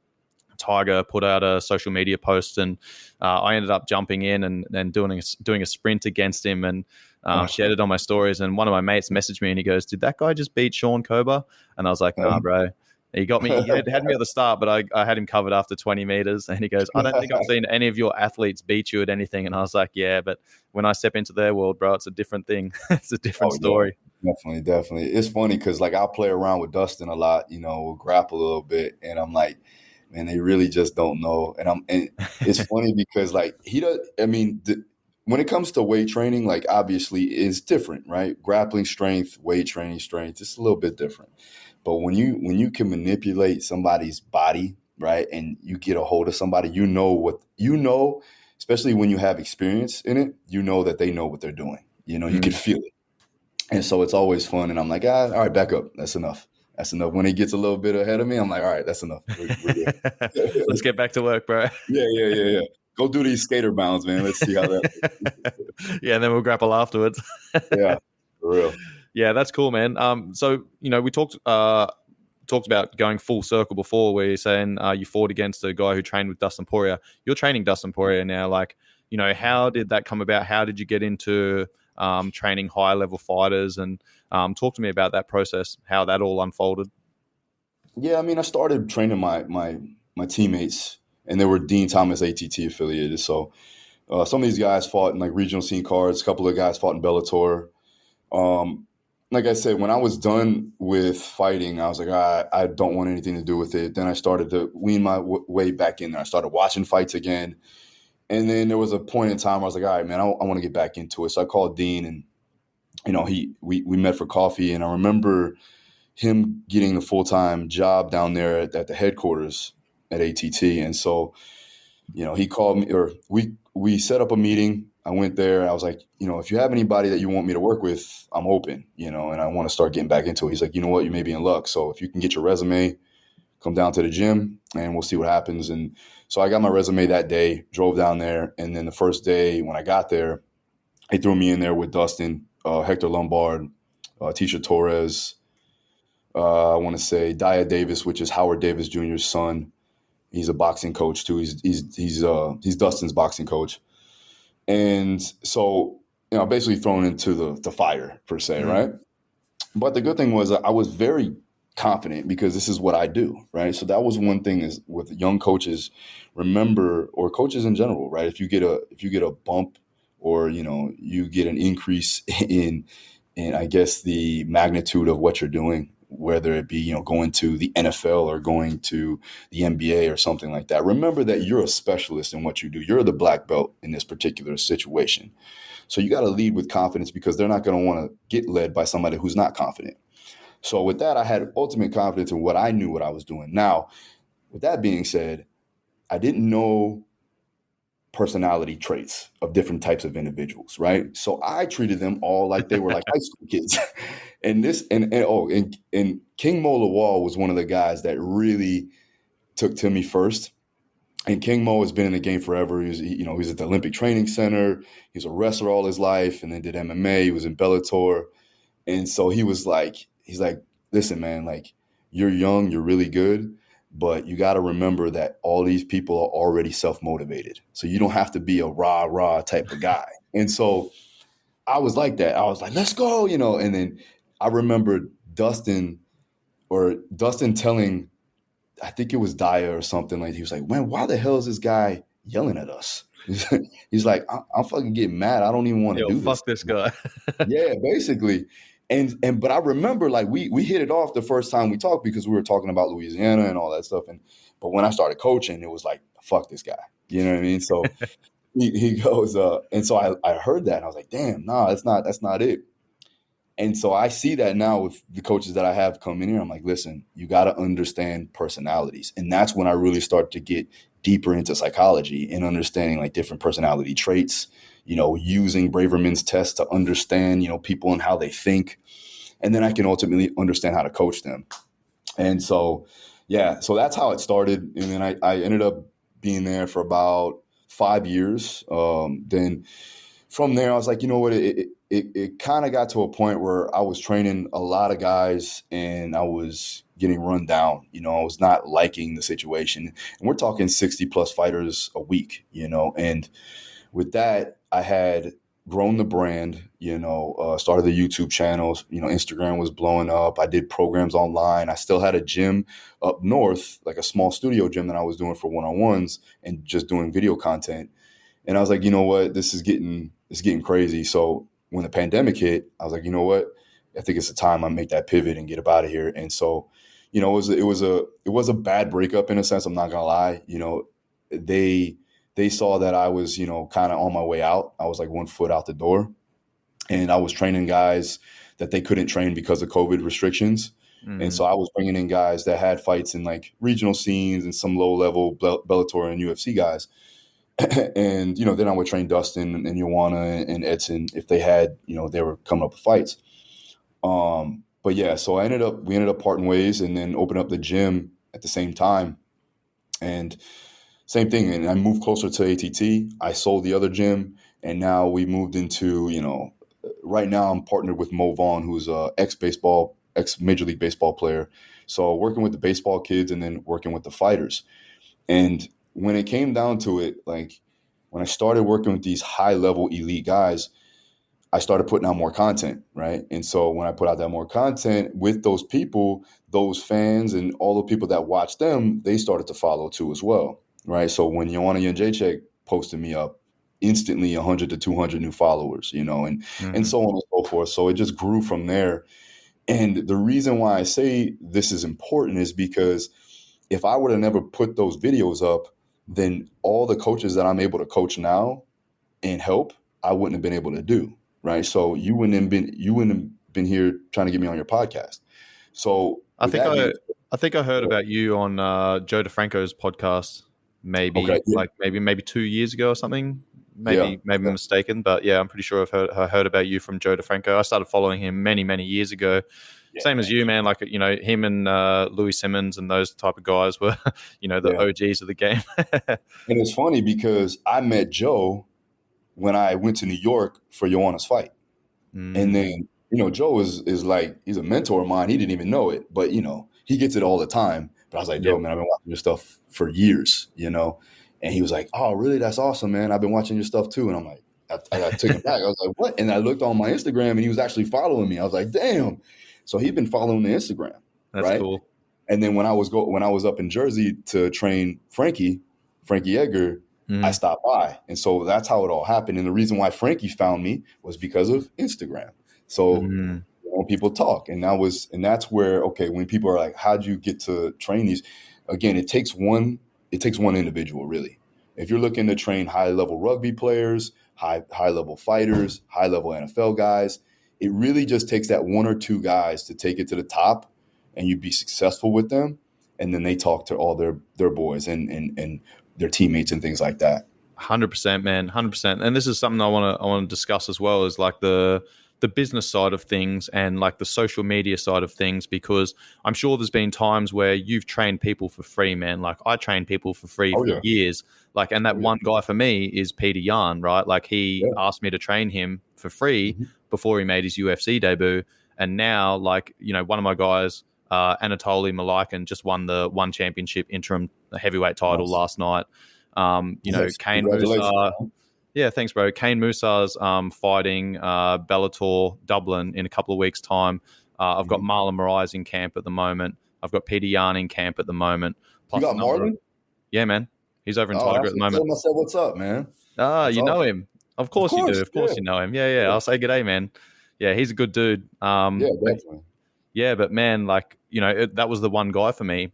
Tiger put out a social media post and I ended up jumping in and doing a sprint against him and shared it on my stories. And one of my mates messaged me and he goes, did that guy just beat Sean Kober? And I was like, nah, bro. He got me. He had me at the start, but I had him covered after 20 meters. And he goes, I don't think I've seen any of your athletes beat you at anything. And I was like, yeah, but when I step into their world, bro, it's a different thing. It's a different story. Yeah, definitely. It's funny because like I'll play around with Dustin a lot, we'll grapple a little bit. And I'm like, man, they really just don't know. And it's funny because like when it comes to weight training, like obviously it's different, right? Grappling strength, weight training strength, it's a little bit different. But when you can manipulate somebody's body, right, and you get a hold of somebody, especially when you have experience in it, that they know what they're doing. You can feel it. And so it's always fun. And I'm like, all right, back up. That's enough. When it gets a little bit ahead of me, I'm like, all right, that's enough. We're good. Let's get back to work, bro. Yeah. Go do these skater bounds, man. Let's see how that. Yeah, and then we'll grapple afterwards. Yeah, for real. Yeah, that's cool, man. So we talked about going full circle before, where you're saying you fought against a guy who trained with Dustin Poirier. You're training Dustin Poirier now. Like, how did that come about? How did you get into training high level fighters? And talk to me about that process, how that all unfolded. Yeah, I started training my teammates, and they were Dean Thomas ATT affiliated. So some of these guys fought in like regional scene cards. A couple of guys fought in Bellator. Like I said, when I was done with fighting, I was like, I don't want anything to do with it. Then I started to wean my way back in there. I started watching fights again. And then there was a point in time where I was like, all right, man, I want to get back into it. So I called Dean and, we met for coffee. And I remember him getting a full-time job down there at the headquarters at ATT. And so, he called me, or we set up a meeting. I went there. I was like, if you have anybody that you want me to work with, I'm open, and I want to start getting back into it. He's like, you know what, you may be in luck. So if you can get your resume, come down to the gym and we'll see what happens. And so I got my resume that day, drove down there. And then the first day when I got there, they threw me in there with Dustin, Hector Lombard, Tisha Torres, I want to say Dia Davis, which is Howard Davis Jr.'s son. He's a boxing coach too. He's Dustin's boxing coach. And so, basically thrown into the fire per se, right? But the good thing was I was very confident because this is what I do, right? So that was one thing is with young coaches, remember, or coaches in general, right? If you get a bump or, you get an increase in I guess the magnitude of what you're doing, whether it be, going to the NFL or going to the NBA or something like that. Remember that you're a specialist in what you do. You're the black belt in this particular situation. So you got to lead with confidence because they're not going to want to get led by somebody who's not confident. So with that, I had ultimate confidence in what I knew what I was doing. Now, with that being said, I didn't know personality traits of different types of individuals, right? So I treated them all like they were like high school kids. And King Mo Lawal was one of the guys that really took to me first. And King Mo has been in the game forever. He was at the Olympic Training Center. He was a wrestler all his life and then did MMA. He was in Bellator. And so he's like, listen, man, like you're young, you're really good. But you got to remember that all these people are already self-motivated. So you don't have to be a rah type of guy. And so I was like that. I was like, let's go, And then I remember Dustin telling, I think it was Dia or something, like he was like, man, why the hell is this guy yelling at us? He's like, I'm fucking getting mad. I don't even want to do this. Fuck this guy. Yeah, basically. But I remember like we hit it off the first time we talked because we were talking about Louisiana and all that stuff. But when I started coaching, it was like, fuck this guy. You know what I mean? So he goes, and so I heard that and I was like, damn, nah, that's not it. And so I see that now with the coaches that I have come in here. I'm like, listen, you got to understand personalities. And that's when I really start to get deeper into psychology and understanding like different personality traits, using Braverman's test to understand, people and how they think. And then I can ultimately understand how to coach them. And so, yeah, so that's how it started. And then I ended up being there for about 5 years. Then from there, I was like, you know what, it kind of got to a point where I was training a lot of guys and I was getting run down. I was not liking the situation. And we're talking 60 plus fighters a week, and with that, I had grown the brand, started the YouTube channels, Instagram was blowing up. I did programs online. I still had a gym up north, like a small studio gym that I was doing for one-on-ones and just doing video content. And I was like, you know what, it's getting crazy. So when the pandemic hit, I was like, you know what, I think it's the time I make that pivot and get up out of here. And so, it was a bad breakup in a sense. I'm not gonna lie. They saw that I was, kind of on my way out. I was like 1 foot out the door, and I was training guys that they couldn't train because of COVID restrictions. Mm-hmm. And so I was bringing in guys that had fights in like regional scenes and some low level Bellator and UFC guys. And, then I would train Dustin and Joanna and Edson if they had, they were coming up with fights. But yeah, so we ended up parting ways and then opened up the gym at the same time. And same thing. And I moved closer to ATT. I sold the other gym. And now we moved into, right now I'm partnered with Mo Vaughn, who's a ex-Major League Baseball player. So working with the baseball kids and then working with the fighters. And when it came down to it, like when I started working with these high-level elite guys, I started putting out more content, right? And so when I put out that more content with those people, those fans and all the people that watch them, they started to follow too as well, right? So when Joanna Jędrzejczyk posted me up, instantly 100 to 200 new followers, and so on and so forth. So it just grew from there. And the reason why I say this is important is because if I were to never put those videos up, then all the coaches that I'm able to coach now and help, I wouldn't have been able to do, right? So you wouldn't have been here trying to get me on your podcast. So I think I heard about you on Joe DeFranco's podcast, maybe 2 years ago or something. Maybe I'm mistaken, but yeah, I'm pretty sure I heard about you from Joe DeFranco. I started following him many, many years ago. Yeah, same as you, man. Like, him and Louis Simmons and those type of guys were, the OGs of the game. And it's funny because I met Joe when I went to New York for Joanna's fight. And then, Joe is like, he's a mentor of mine. He didn't even know it, but, he gets it all the time. But I was like, yo, man, I've been watching your stuff for years, And he was like, oh, really? That's awesome, man. I've been watching your stuff too. And I'm like, I took him back. I was like, what? And I looked on my Instagram and he was actually following me. I was like, damn. So he'd been following the Instagram. That's right? Cool. And then when I was up in Jersey to train Frankie Edgar, I stopped by. And so that's how it all happened. And the reason why Frankie found me was because of Instagram. So when people talk, and that's where, okay, when people are like, how'd you get to train these? Again, it takes one individual, really. If you're looking to train high-level rugby players, high-level fighters, high-level NFL guys, it really just takes that one or two guys to take it to the top, and you be successful with them, and then they talk to all their boys and their teammates and things like that. 100%, man, 100%. And this is something I want to discuss as well, is like the business side of things and like the social media side of things, because I'm sure there's been times where you've trained people for free, man. Like I trained people for free for years. Like, and that one guy for me is Peter Yan, right? Like he asked me to train him for free before he made his UFC debut. And now, like, one of my guys, Anatoly Malakin, just won the one championship interim heavyweight title last night. Kane Musa. Yeah, thanks, bro. Kane Musa's fighting Bellator Dublin in a couple of weeks' time. I've got Marlon Moraes in camp at the moment. I've got Peter Yan in camp at the moment. Plus you got Marlon? Yeah, man. He's over in Tiger at the moment. I said, what's up, man? You know him. Of course you do. Of course you know him. Yeah. I'll say g'day, man. Yeah, he's a good dude. Yeah, definitely. But man, like, that was the one guy for me.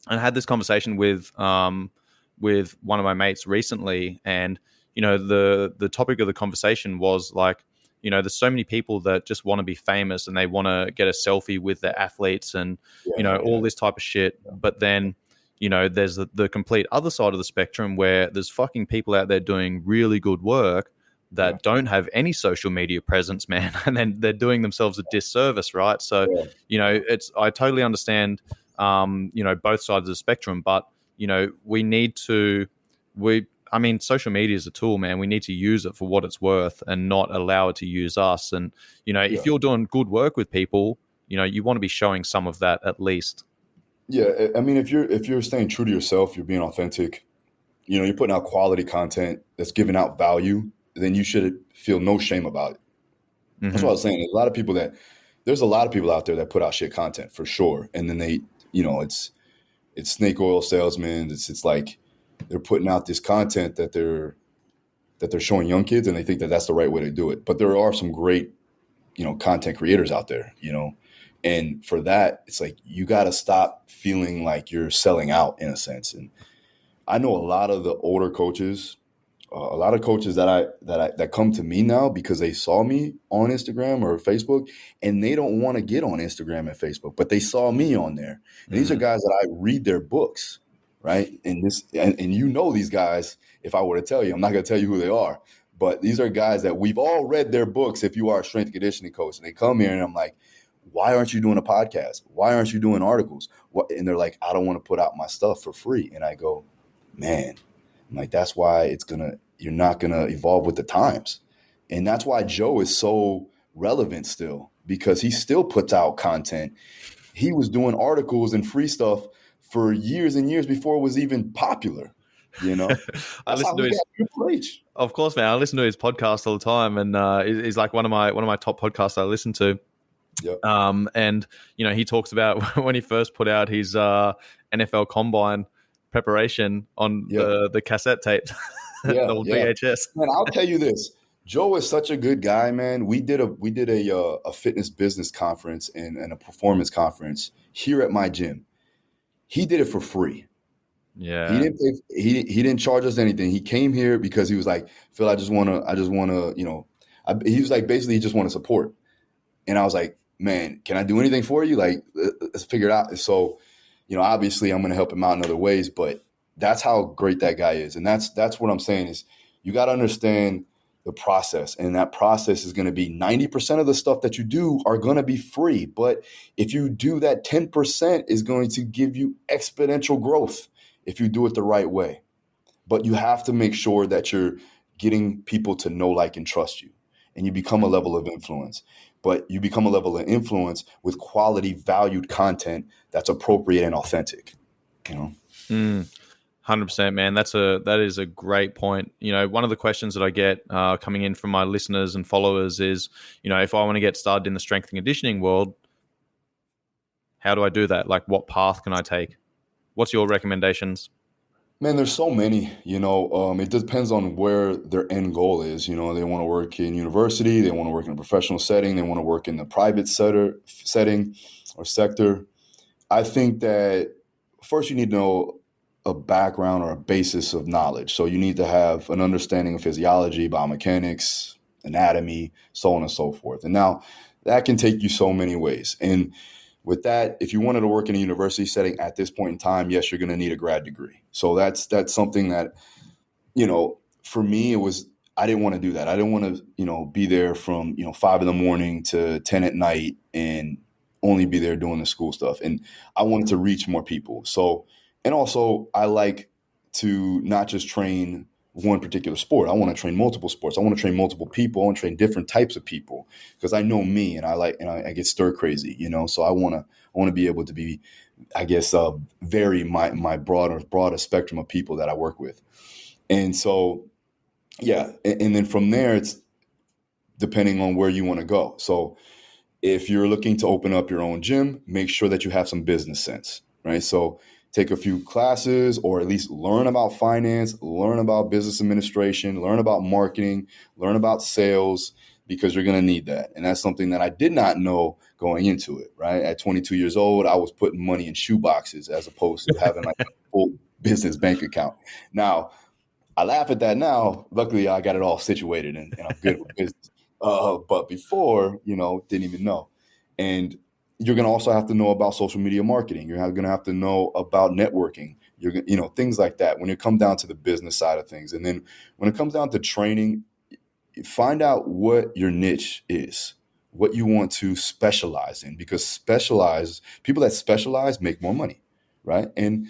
And I had this conversation with one of my mates recently, and the topic of the conversation was like, there's so many people that just want to be famous and they want to get a selfie with their athletes and all this type of shit. But then there's the complete other side of the spectrum where there's fucking people out there doing really good work that don't have any social media presence, man, and then they're doing themselves a disservice, right? So I totally understand both sides of the spectrum, but social media is a tool, man. We need to use it for what it's worth and not allow it to use us. And if you're doing good work with people, you want to be showing some of that at least. Yeah, I mean, if you're staying true to yourself, you're being authentic, you're putting out quality content that's giving out value, then you should feel no shame about it. Mm-hmm. That's what I was saying. There's a lot of people out there that put out shit content for sure, and then they, it's snake oil salesmen. It's like they're putting out this content that they're showing young kids, and they think that that's the right way to do it. But there are some great, content creators out there, and for that, it's like you got to stop feeling like you're selling out in a sense. And I know a lot of the older coaches. A lot of coaches that come to me now because they saw me on Instagram or Facebook, and they don't want to get on Instagram and Facebook, but they saw me on there. And these are guys that I read their books, right? And these guys, if I were to tell you, I'm not going to tell you who they are, but these are guys that we've all read their books if you are a strength and conditioning coach. And they come here and I'm like, why aren't you doing a podcast? Why aren't you doing articles? And they're like, I don't want to put out my stuff for free. And I go, man, I'm like, that's why you're not going to evolve with the times. And that's why Joe is so relevant still, because he still puts out content. He was doing articles and free stuff for years and years before it was even popular. I listen to his, of course, man. I listen to his podcast all the time, and he's like one of my top podcasts I listen to. Yep. And he talks about when he first put out his NFL Combine preparation on the cassette tape. VHS. Man, I'll tell you this. Joe is such a good guy, man. We did a fitness business conference and a performance conference here at my gym. He did it for free. Yeah. He didn't charge us anything. He came here because he was like, Phil, I just wanna, he was like, basically he just wanted support. And I was like, man, can I do anything for you? Like, let's figure it out. And so, obviously I'm going to help him out in other ways, but that's how great that guy is. And that's what I'm saying is you got to understand the process. And that process is going to be 90% of the stuff that you do are going to be free. But if you do that, 10% is going to give you exponential growth if you do it the right way. But you have to make sure that you're getting people to know, like, and trust you. And you become a level of influence. But you become a level of influence with quality, valued content that's appropriate and authentic. 100%, man. That is a great point. One of the questions that I get coming in from my listeners and followers is, if I want to get started in the strength and conditioning world, how do I do that? Like, what path can I take? What's your recommendations? Man, there's so many, it depends on where their end goal is. They want to work in university, they want to work in a professional setting, they want to work in the private setting or sector. I think that first you need to know a background or a basis of knowledge. So you need to have an understanding of physiology, biomechanics, anatomy, so on and so forth. And now that can take you so many ways. And with that, if you wanted to work in a university setting at this point in time, yes, you're going to need a grad degree. So that's something that, for me, I didn't want to do that. I didn't want to, be there from, 5 a.m. to 10 p.m. and only be there doing the school stuff. And I wanted to reach more people. So, and also I like to not just train one particular sport. I want to train multiple sports. I want to train multiple people. I want to train different types of people because I know me and I get stir crazy, So I want to be able to be, I guess, vary my broader spectrum of people that I work with. And so, yeah. And then from there, it's depending on where you want to go. So if you're looking to open up your own gym, make sure that you have some business sense, right? So take a few classes or at least learn about finance, learn about business administration, learn about marketing, learn about sales. because you're going to need that. And that's something that I did not know going into it, right? At 22 years old, I was putting money in shoe boxes as opposed to having like a full business bank account. Now, I laugh at that now. Luckily, I got it all situated and I'm good with business. But before, didn't even know. And you're going to also have to know about social media marketing. You're going to have to know about networking. Things like that when it comes down to the business side of things. And then when it comes down to training, find out what your niche is, what you want to specialize in, because people that specialize make more money, right? And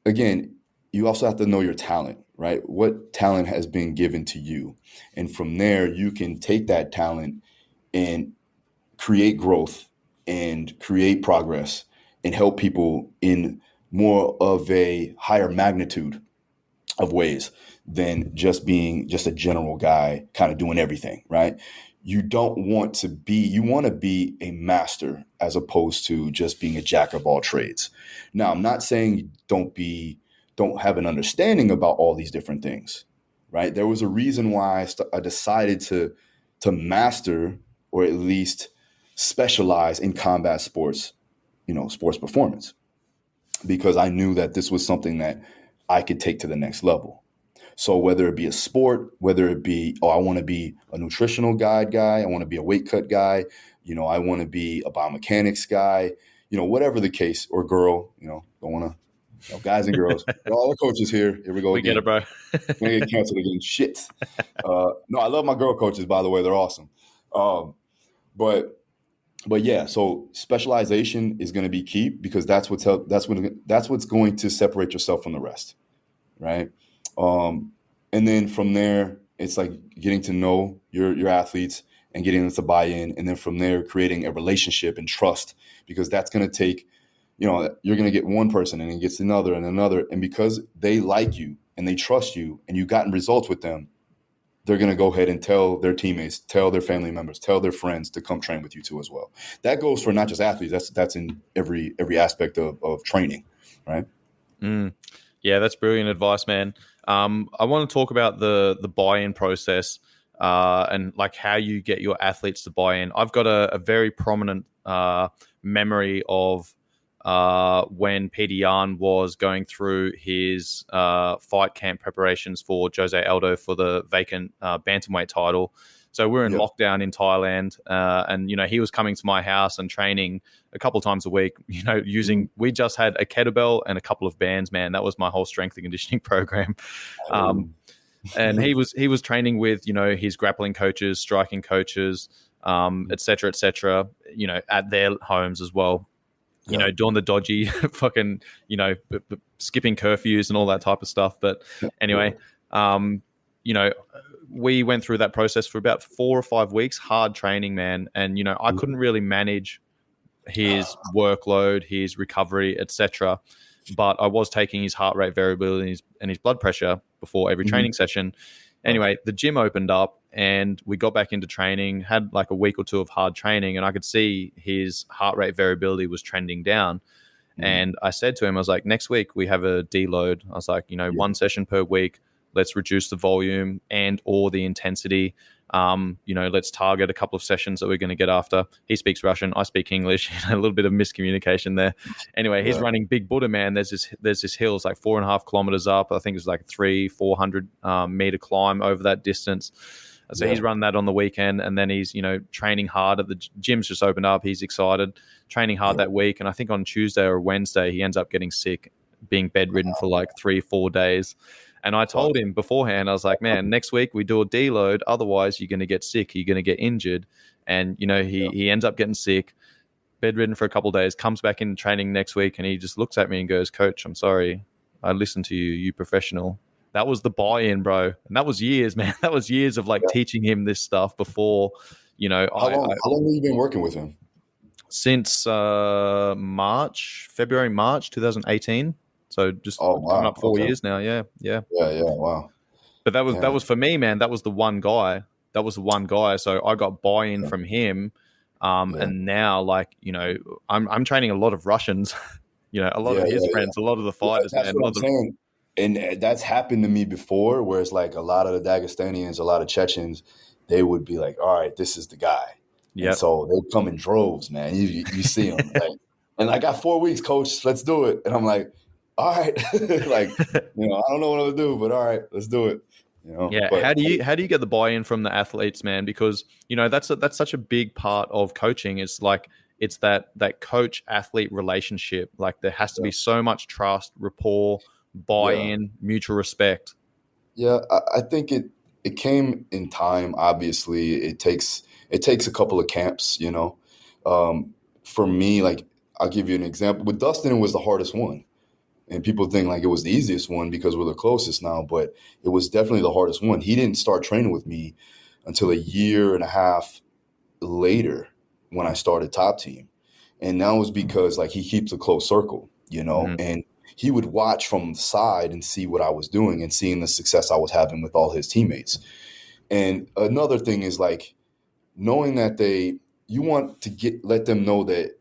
again, you also have to know your talent, right? What talent has been given to you. And from there, you can take that talent and create growth and create progress and help people in more of a higher magnitude of ways than just being just a general guy kind of doing everything, right? You want to be a master as opposed to just being a jack of all trades. Now, I'm not saying don't have an understanding about all these different things, right? There was a reason why I decided to master, or at least specialize in combat sports, sports performance, because I knew that this was something that I could take to the next level. So whether it be a sport, whether it be, I want to be a nutritional guide guy, I want to be a weight cut guy, I want to be a biomechanics guy, whatever the case, or girl, don't want to, guys and girls, all the coaches here we go. We again. get it, bro. We get canceled again. Shit. No, I love my girl coaches, by the way. They're awesome. But yeah, so specialization is going to be key, because that's what's going to separate yourself from the rest, right? And then from there, it's like getting to know your athletes and getting them to buy in, and then from there, creating a relationship and trust, because that's going to take, you're going to get one person and it gets another and another, and because they like you and they trust you and you've gotten results with them, they're going to go ahead and tell their teammates, tell their family members, tell their friends to come train with you too as well. That goes for not just athletes. That's in every aspect of training, right? Yeah, that's brilliant advice, man. I want to talk about the buy-in process and like how you get your athletes to buy in. I've got a very prominent memory of when Peter Yan was going through his fight camp preparations for Jose Aldo for the vacant bantamweight title. So we're in lockdown in Thailand, and he was coming to my house and training a couple of times a week. We just had a kettlebell and a couple of bands. Man, that was my whole strength and conditioning program. And he was training with his grappling coaches, striking coaches, et cetera, at their homes as well. Doing the dodgy fucking, skipping curfews and all that type of stuff. But anyway, we went through that process for about 4 or 5 weeks, hard training, man. And, I couldn't really manage his workload, his recovery, etc. But I was taking his heart rate variability and his blood pressure before every training session. Anyway, the gym opened up and we got back into training, had like a week or two of hard training, and I could see his heart rate variability was trending down. And I said to him, I was like, next week we have a deload. I was like, one session per week. Let's reduce the volume and or the intensity. Let's target a couple of sessions that we're going to get after. He speaks Russian. I speak English. A little bit of miscommunication there. Anyway, he's running Big Buddha, man. There's this hill. It's like 4.5 kilometers up. I think it's like 300-400 meter climb over that distance. So he's running that on the weekend, and then he's, training hard at the gym's just opened up. He's excited, training hard that week. And I think on Tuesday or Wednesday, he ends up getting sick, being bedridden for like 3-4 days. And I told him beforehand, I was like, man, next week we do a deload. Otherwise, you're going to get sick. You're going to get injured. And, he ends up getting sick, bedridden for a couple of days, comes back in training next week. And he just looks at me and goes, Coach, I'm sorry. I listened to you, you professional. That was the buy-in, bro. And that was years, man. That was years of like teaching him this stuff before, How long have you been working with him? Since February, March 2018. So just coming up 4 years now. Yeah. Wow. But that was for me, man. That was the one guy. So I got buy-in from him. And now, like, I'm training a lot of Russians, a lot of his friends, a lot of the fighters. That's what I'm saying. And that's happened to me before, where it's like a lot of the Dagestanians, a lot of Chechens, they would be like, all right, this is the guy. Yeah. And so they'd come in droves, man. You see them. Like, and I got 4 weeks, coach. Let's do it. And I'm like, all right. Like, you know, I don't know what I'm going to do, but all right, let's do it. You know? Yeah. But How do you get the buy-in from the athletes, man? Because, you know, that's such a big part of coaching. It's like, it's that coach athlete relationship. Like there has to be so much trust, rapport, buy-in, mutual respect. Yeah. I think it came in time. Obviously it takes a couple of camps, you know. For me, like, I'll give you an example. With Dustin, it was the hardest one. And people think like it was the easiest one because we're the closest now, but it was definitely the hardest one. He didn't start training with me until a year and a half later when I started Top Team. And that was because like he keeps a close circle, you know, and he would watch from the side and see what I was doing and seeing the success I was having with all his teammates. And another thing is like knowing that you want to let them know that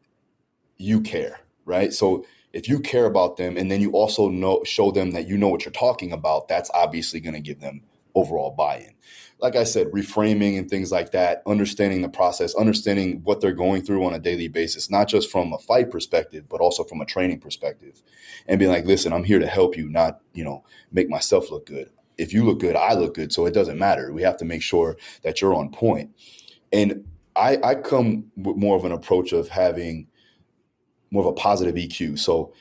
you care, right? So if you care about them and then you also show them that you know what you're talking about, that's obviously going to give them overall buy-in. Like I said, reframing and things like that, understanding the process, understanding what they're going through on a daily basis, not just from a fight perspective, but also from a training perspective, and being like, listen, I'm here to help you, not, you know, make myself look good. If you look good, I look good. So it doesn't matter. We have to make sure that you're on point. And I come with more of an approach of having more of a positive EQ. So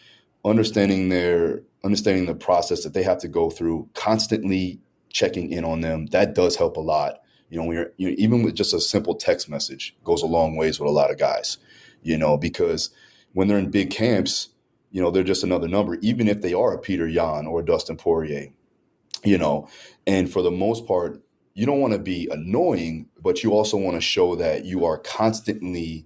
understanding the process that they have to go through, constantly checking in on them, that does help a lot. You know, when you're even with just a simple text message goes a long ways with a lot of guys, you know, because when they're in big camps, you know, they're just another number, even if they are a Peter Yan or a Dustin Poirier, you know, and for the most part, you don't want to be annoying, but you also want to show that you are constantly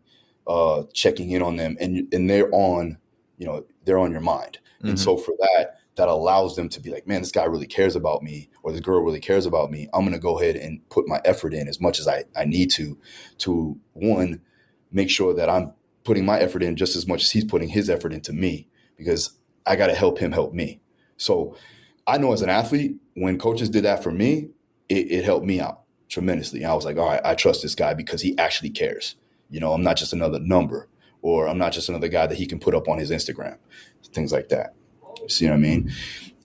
checking in on them and they're on your mind. And so for that allows them to be like, man, this guy really cares about me, or this girl really cares about me. I'm going to go ahead and put my effort in as much as I need to one, make sure that I'm putting my effort in just as much as he's putting his effort into me, because I got to help him help me. So I know as an athlete, when coaches did that for me, it helped me out tremendously. I was like, all right, I trust this guy because he actually cares. You know, I'm not just another number, or I'm not just another guy that he can put up on his Instagram, things like that. See what I mean?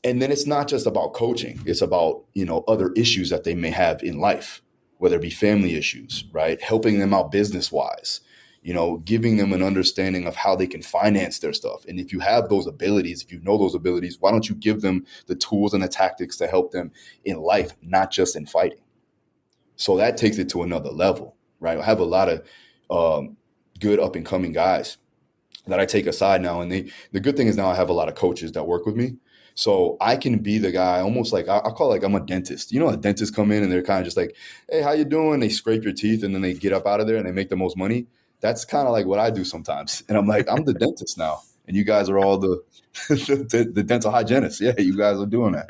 And then it's not just about coaching. It's about, you know, other issues that they may have in life, whether it be family issues, right? Helping them out business-wise, you know, giving them an understanding of how they can finance their stuff. And if you have those abilities, if you know those abilities, why don't you give them the tools and the tactics to help them in life, not just in fighting? So that takes it to another level, right? I have a lot of good up and coming guys that I take aside now. And the good thing is now I have a lot of coaches that work with me. So I can be the guy almost like, I call it like I'm a dentist. You know, a dentist come in and they're kind of just like, hey, how you doing? They scrape your teeth and then they get up out of there and they make the most money. That's kind of like what I do sometimes. And I'm like, I'm the dentist now. And you guys are all the dental hygienists. Yeah, you guys are doing that.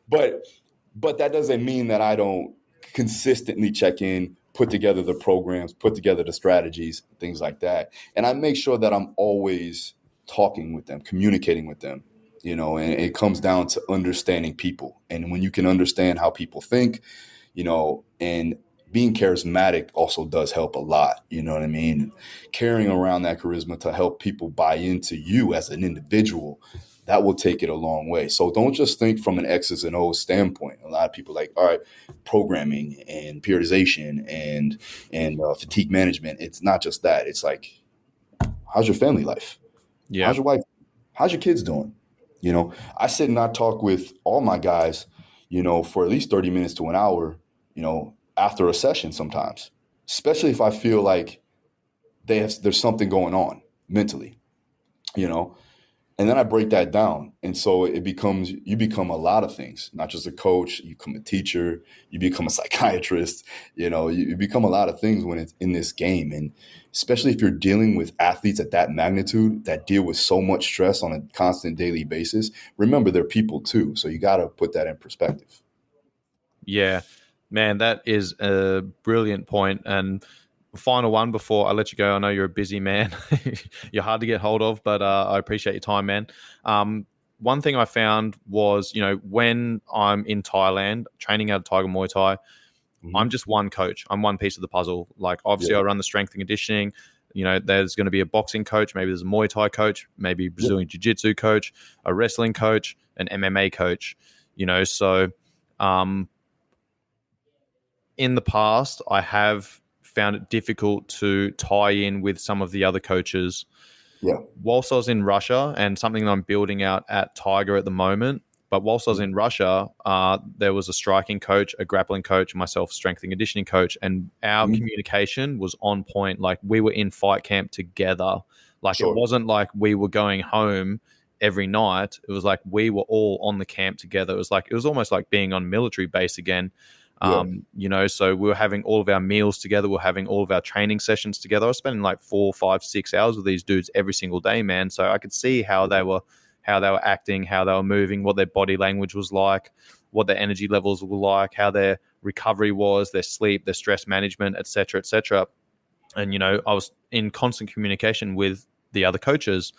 But that doesn't mean that I don't consistently check in, put together the programs, put together the strategies, things like that. And I make sure that I'm always talking with them, communicating with them, you know, and it comes down to understanding people. And when you can understand how people think, you know, and being charismatic also does help a lot. You know what I mean? Carrying around that charisma to help people buy into you as an individual, that will take it a long way. So don't just think from an X's and O's standpoint. A lot of people like, all right, programming and periodization and fatigue management. It's not just that. It's like, how's your family life? Yeah. How's your wife? How's your kids doing? You know, I sit and I talk with all my guys, you know, for at least 30 minutes to an hour, you know, after a session sometimes, especially if I feel like there's something going on mentally, you know. And then I break that down. And so you become a lot of things, not just a coach, you become a teacher, you become a psychiatrist, you know, you become a lot of things when it's in this game. And especially if you're dealing with athletes at that magnitude that deal with so much stress on a constant daily basis, remember they're people too. So you got to put that in perspective. Yeah, man, that is a brilliant point. And final one before I let you go. I know you're a busy man. You're hard to get hold of, but I appreciate your time, man. one thing I found was, when I'm in Thailand training out of Tiger Muay Thai, I'm just one coach. I'm one piece of the puzzle. Like, obviously I run the strength and conditioning. There's going to be a boxing coach, maybe there's a Muay Thai coach, maybe Brazilian Jiu-Jitsu coach, a wrestling coach, an MMA coach, so in the past, I have found it difficult to tie in with some of the other coaches. Yeah. Whilst I was in Russia, and something that I'm building out at Tiger at the moment, but whilst I was in Russia, there was a striking coach, a grappling coach, myself, strength and conditioning coach, and our communication was on point. Like, we were in fight camp together. Like, it wasn't like we were going home every night. It was like we were all on the camp together. It was almost like being on military base again. So we were having all of our meals together. We were having all of our training sessions together. I was spending like 4, 5, 6 hours with these dudes every single day, man. So I could see how they were acting, how they were moving, what their body language was like, what their energy levels were like, how their recovery was, their sleep, their stress management, et cetera, et cetera. And, I was in constant communication with the other coaches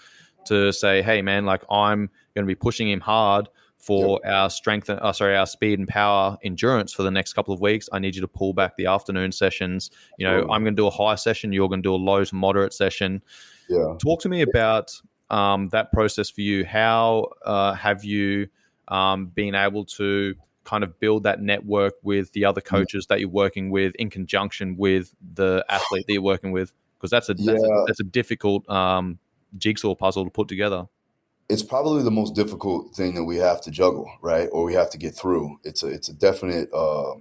to say, hey, man, like, I'm going to be pushing him hard for our our speed and power endurance for the next couple of weeks. I need you to pull back the afternoon sessions. I'm going to do a high session. You're going to do a low to moderate session. Yeah. Talk to me about that process for you. How have you been able to kind of build that network with the other coaches that you're working with in conjunction with the athlete that you're working with? Because that's a difficult jigsaw puzzle to put together. It's probably the most difficult thing that we have to juggle, right? Or we have to get through. It's a definite, I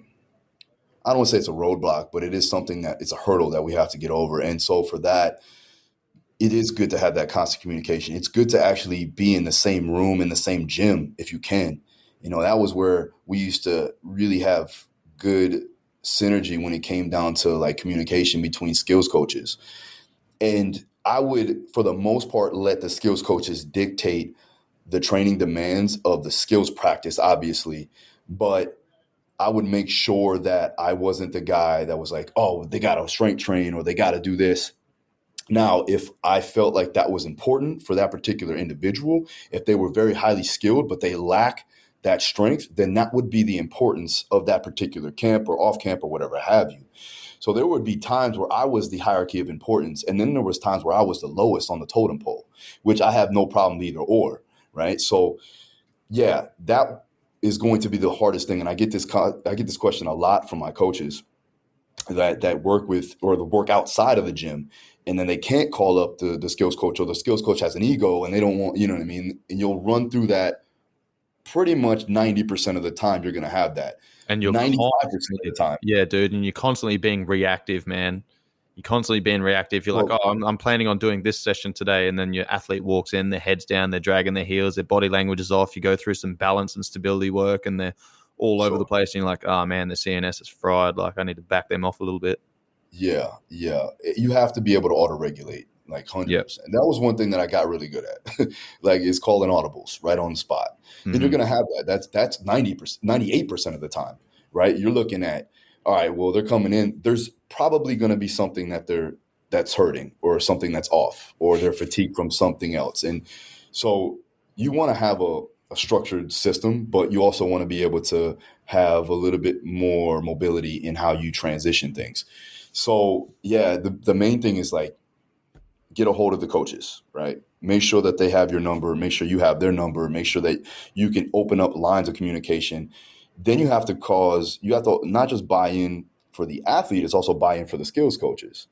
don't want to say it's a roadblock, but it is something that it's a hurdle that we have to get over. And so for that, it is good to have that constant communication. It's good to actually be in the same room, in the same gym, if you can. That was where we used to really have good synergy when it came down to like communication between skills coaches. And I would, for the most part, let the skills coaches dictate the training demands of the skills practice, obviously. But I would make sure that I wasn't the guy that was like, oh, they got to strength train or they got to do this. Now, if I felt like that was important for that particular individual, if they were very highly skilled, but they lack that strength, then that would be the importance of that particular camp or off camp or whatever have you. So there would be times where I was the hierarchy of importance, and then there was times where I was the lowest on the totem pole, which I have no problem either or, right? So, yeah, that is going to be the hardest thing. And I get this question a lot from my coaches that work with or the work outside of the gym, and then they can't call up the skills coach, or the skills coach has an ego and they don't want, you know what I mean? And you'll run through that pretty much 90% of the time. You're going to have that. And you're 95% of the time. Yeah, dude. And you're constantly being reactive, man. You're constantly being reactive. You're like, I'm planning on doing this session today. And then your athlete walks in, their head's down, they're dragging their heels, their body language is off. You go through some balance and stability work and they're all over the place. And you're like, oh, man, the CNS is fried. Like, I need to back them off a little bit. Yeah. You have to be able to auto-regulate, like 100%. Yep. That was one thing that I got really good at. Like, it's calling audibles right on the spot. And you're going to have that. That's 90%, 98% of the time, right? You're looking at, all right, well, they're coming in. There's probably going to be something that's hurting or something that's off, or they're fatigued from something else. And so you want to have a structured system, but you also want to be able to have a little bit more mobility in how you transition things. So, yeah, the main thing is like, get a hold of the coaches, right? Make sure that they have your number. Make sure you have their number. Make sure that you can open up lines of communication. Then you have to not just buy in for the athlete, it's also buy in for the skills coaches.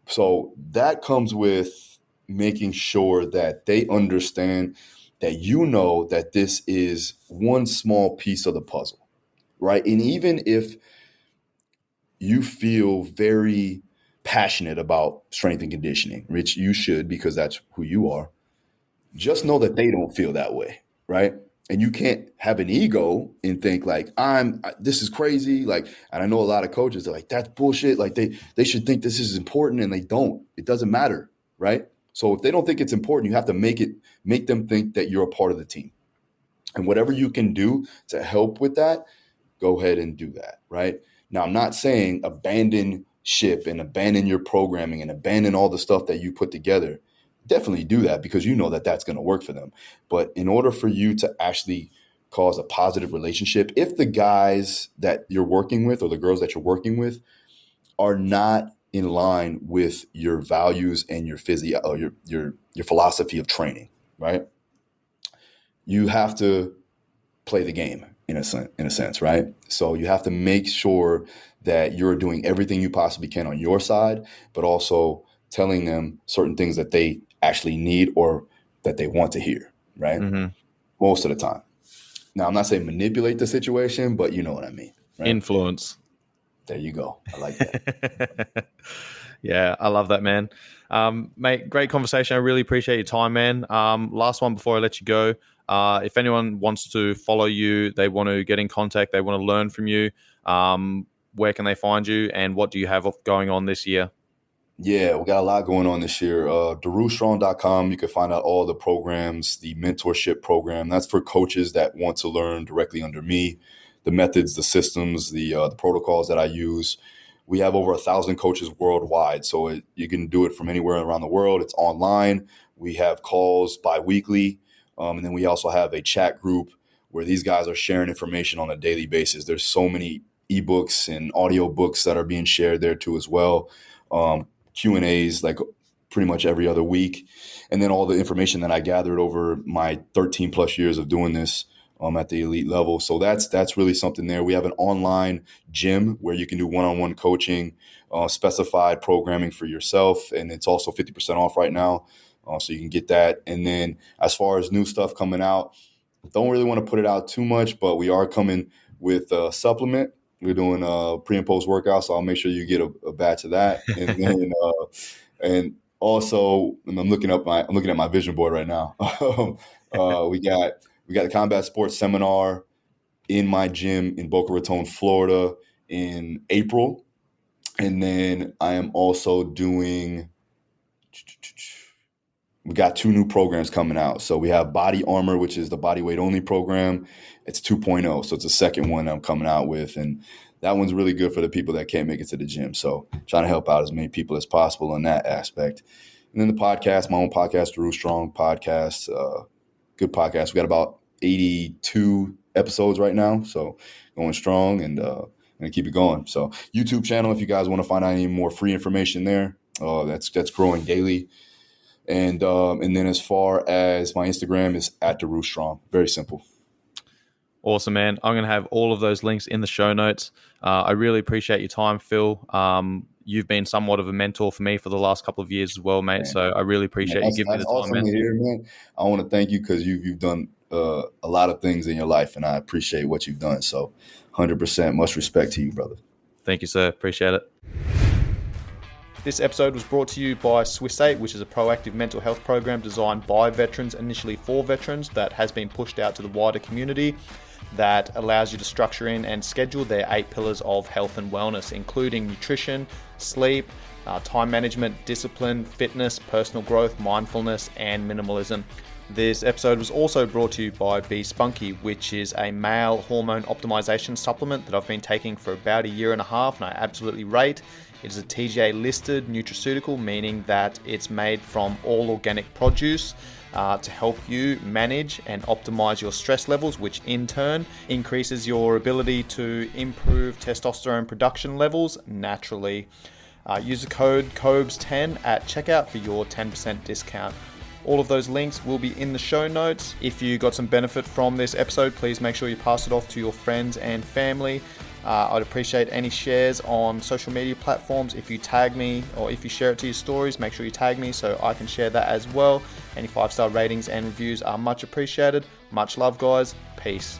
So that comes with making sure that they understand that that this is one small piece of the puzzle, right? And even if you feel very passionate about strength and conditioning, which you should, because that's who you are, just know that they don't feel that way, right? And you can't have an ego and think like, this is crazy. Like, and I know a lot of coaches are like, that's bullshit. Like they should think this is important, and they don't. It doesn't matter, right? So if they don't think it's important, you have to make them think that you're a part of the team. And whatever you can do to help with that, go ahead and do that, right? Now, I'm not saying abandon ship and abandon your programming and abandon all the stuff that you put together. definitely do that because you know that that's going to work for them. But in order for you to actually cause a positive relationship, if the guys that you're working with or the girls that you're working with are not in line with your values and your your philosophy of training, right? You have to play the game in a sense, right? So you have to make sure that you're doing everything you possibly can on your side, but also telling them certain things that they actually need or that they want to hear, right? Mm-hmm. Most of the time. Now, I'm not saying manipulate the situation, but you know what I mean. Right? Influence. There you go. I like that. Yeah, I love that, man. Mate, great conversation. I really appreciate your time, man. Last one before I let you go. If anyone wants to follow you, they want to get in contact, they want to learn from you, where can they find you and what do you have going on this year? Yeah, we got a lot going on this year. DaruStrong.com. You can find out all the programs, the mentorship program. That's for coaches that want to learn directly under me, the methods, the systems, the protocols that I use. We have over 1,000 coaches worldwide, so you can do it from anywhere around the world. It's online. We have calls bi-weekly, and then we also have a chat group where these guys are sharing information on a daily basis. There's so many ebooks and audio books that are being shared there too as well. Q&As like pretty much every other week. And then all the information that I gathered over my 13 plus years of doing this at the elite level. So that's really something there. We have an online gym where you can do one-on-one coaching, specified programming for yourself. And it's also 50% off right now. So you can get that. And then as far as new stuff coming out, don't really want to put it out too much, but we are coming with a supplement. We're doing pre and post workouts, so I'll make sure you get a batch of that. And then, and also, and I'm looking at my vision board right now. We got the combat sports seminar in my gym in Boca Raton, Florida, in April, and then I am also doing. We got 2 new programs coming out. So we have Body Armor, which is the body weight only program. It's 2.0. So it's the second one I'm coming out with. And that one's really good for the people that can't make it to the gym. So trying to help out as many people as possible in that aspect. And then the podcast, my own podcast, Daru Strong Podcast. Good podcast. We got about 82 episodes right now. So going strong and keep it going. So YouTube channel, if you guys want to find out any more free information there, that's growing daily. And then as far as my Instagram is @Daru Strong. Very simple. Awesome, man. I'm going to have all of those links in the show notes. I really appreciate your time, Phil. You've been somewhat of a mentor for me for the last couple of years as well, mate. Man. So I really appreciate you giving me the time, awesome man. To hear, man. I want to thank you because you've done a lot of things in your life, and I appreciate what you've done. So 100% much respect to you, brother. Thank you, sir. Appreciate it. This episode was brought to you by Swiss 8, which is a proactive mental health program designed by veterans, initially for veterans, that has been pushed out to the wider community, that allows you to structure in and schedule their 8 pillars of health and wellness, including nutrition, sleep, time management, discipline, fitness, personal growth, mindfulness, and minimalism. This episode was also brought to you by Be Spunky, which is a male hormone optimization supplement that I've been taking for about 1.5 years, and I absolutely rate. It is a TGA listed nutraceutical, meaning that it's made from all organic produce to help you manage and optimize your stress levels, which in turn increases your ability to improve testosterone production levels naturally. Use the code COBES10 at checkout for your 10% discount. All of those links will be in the show notes. If you got some benefit from this episode, please make sure you pass it off to your friends and family. I'd appreciate any shares on social media platforms. If you tag me or if you share it to your stories, make sure you tag me so I can share that as well. Any 5-star ratings and reviews are much appreciated. Much love, guys. Peace.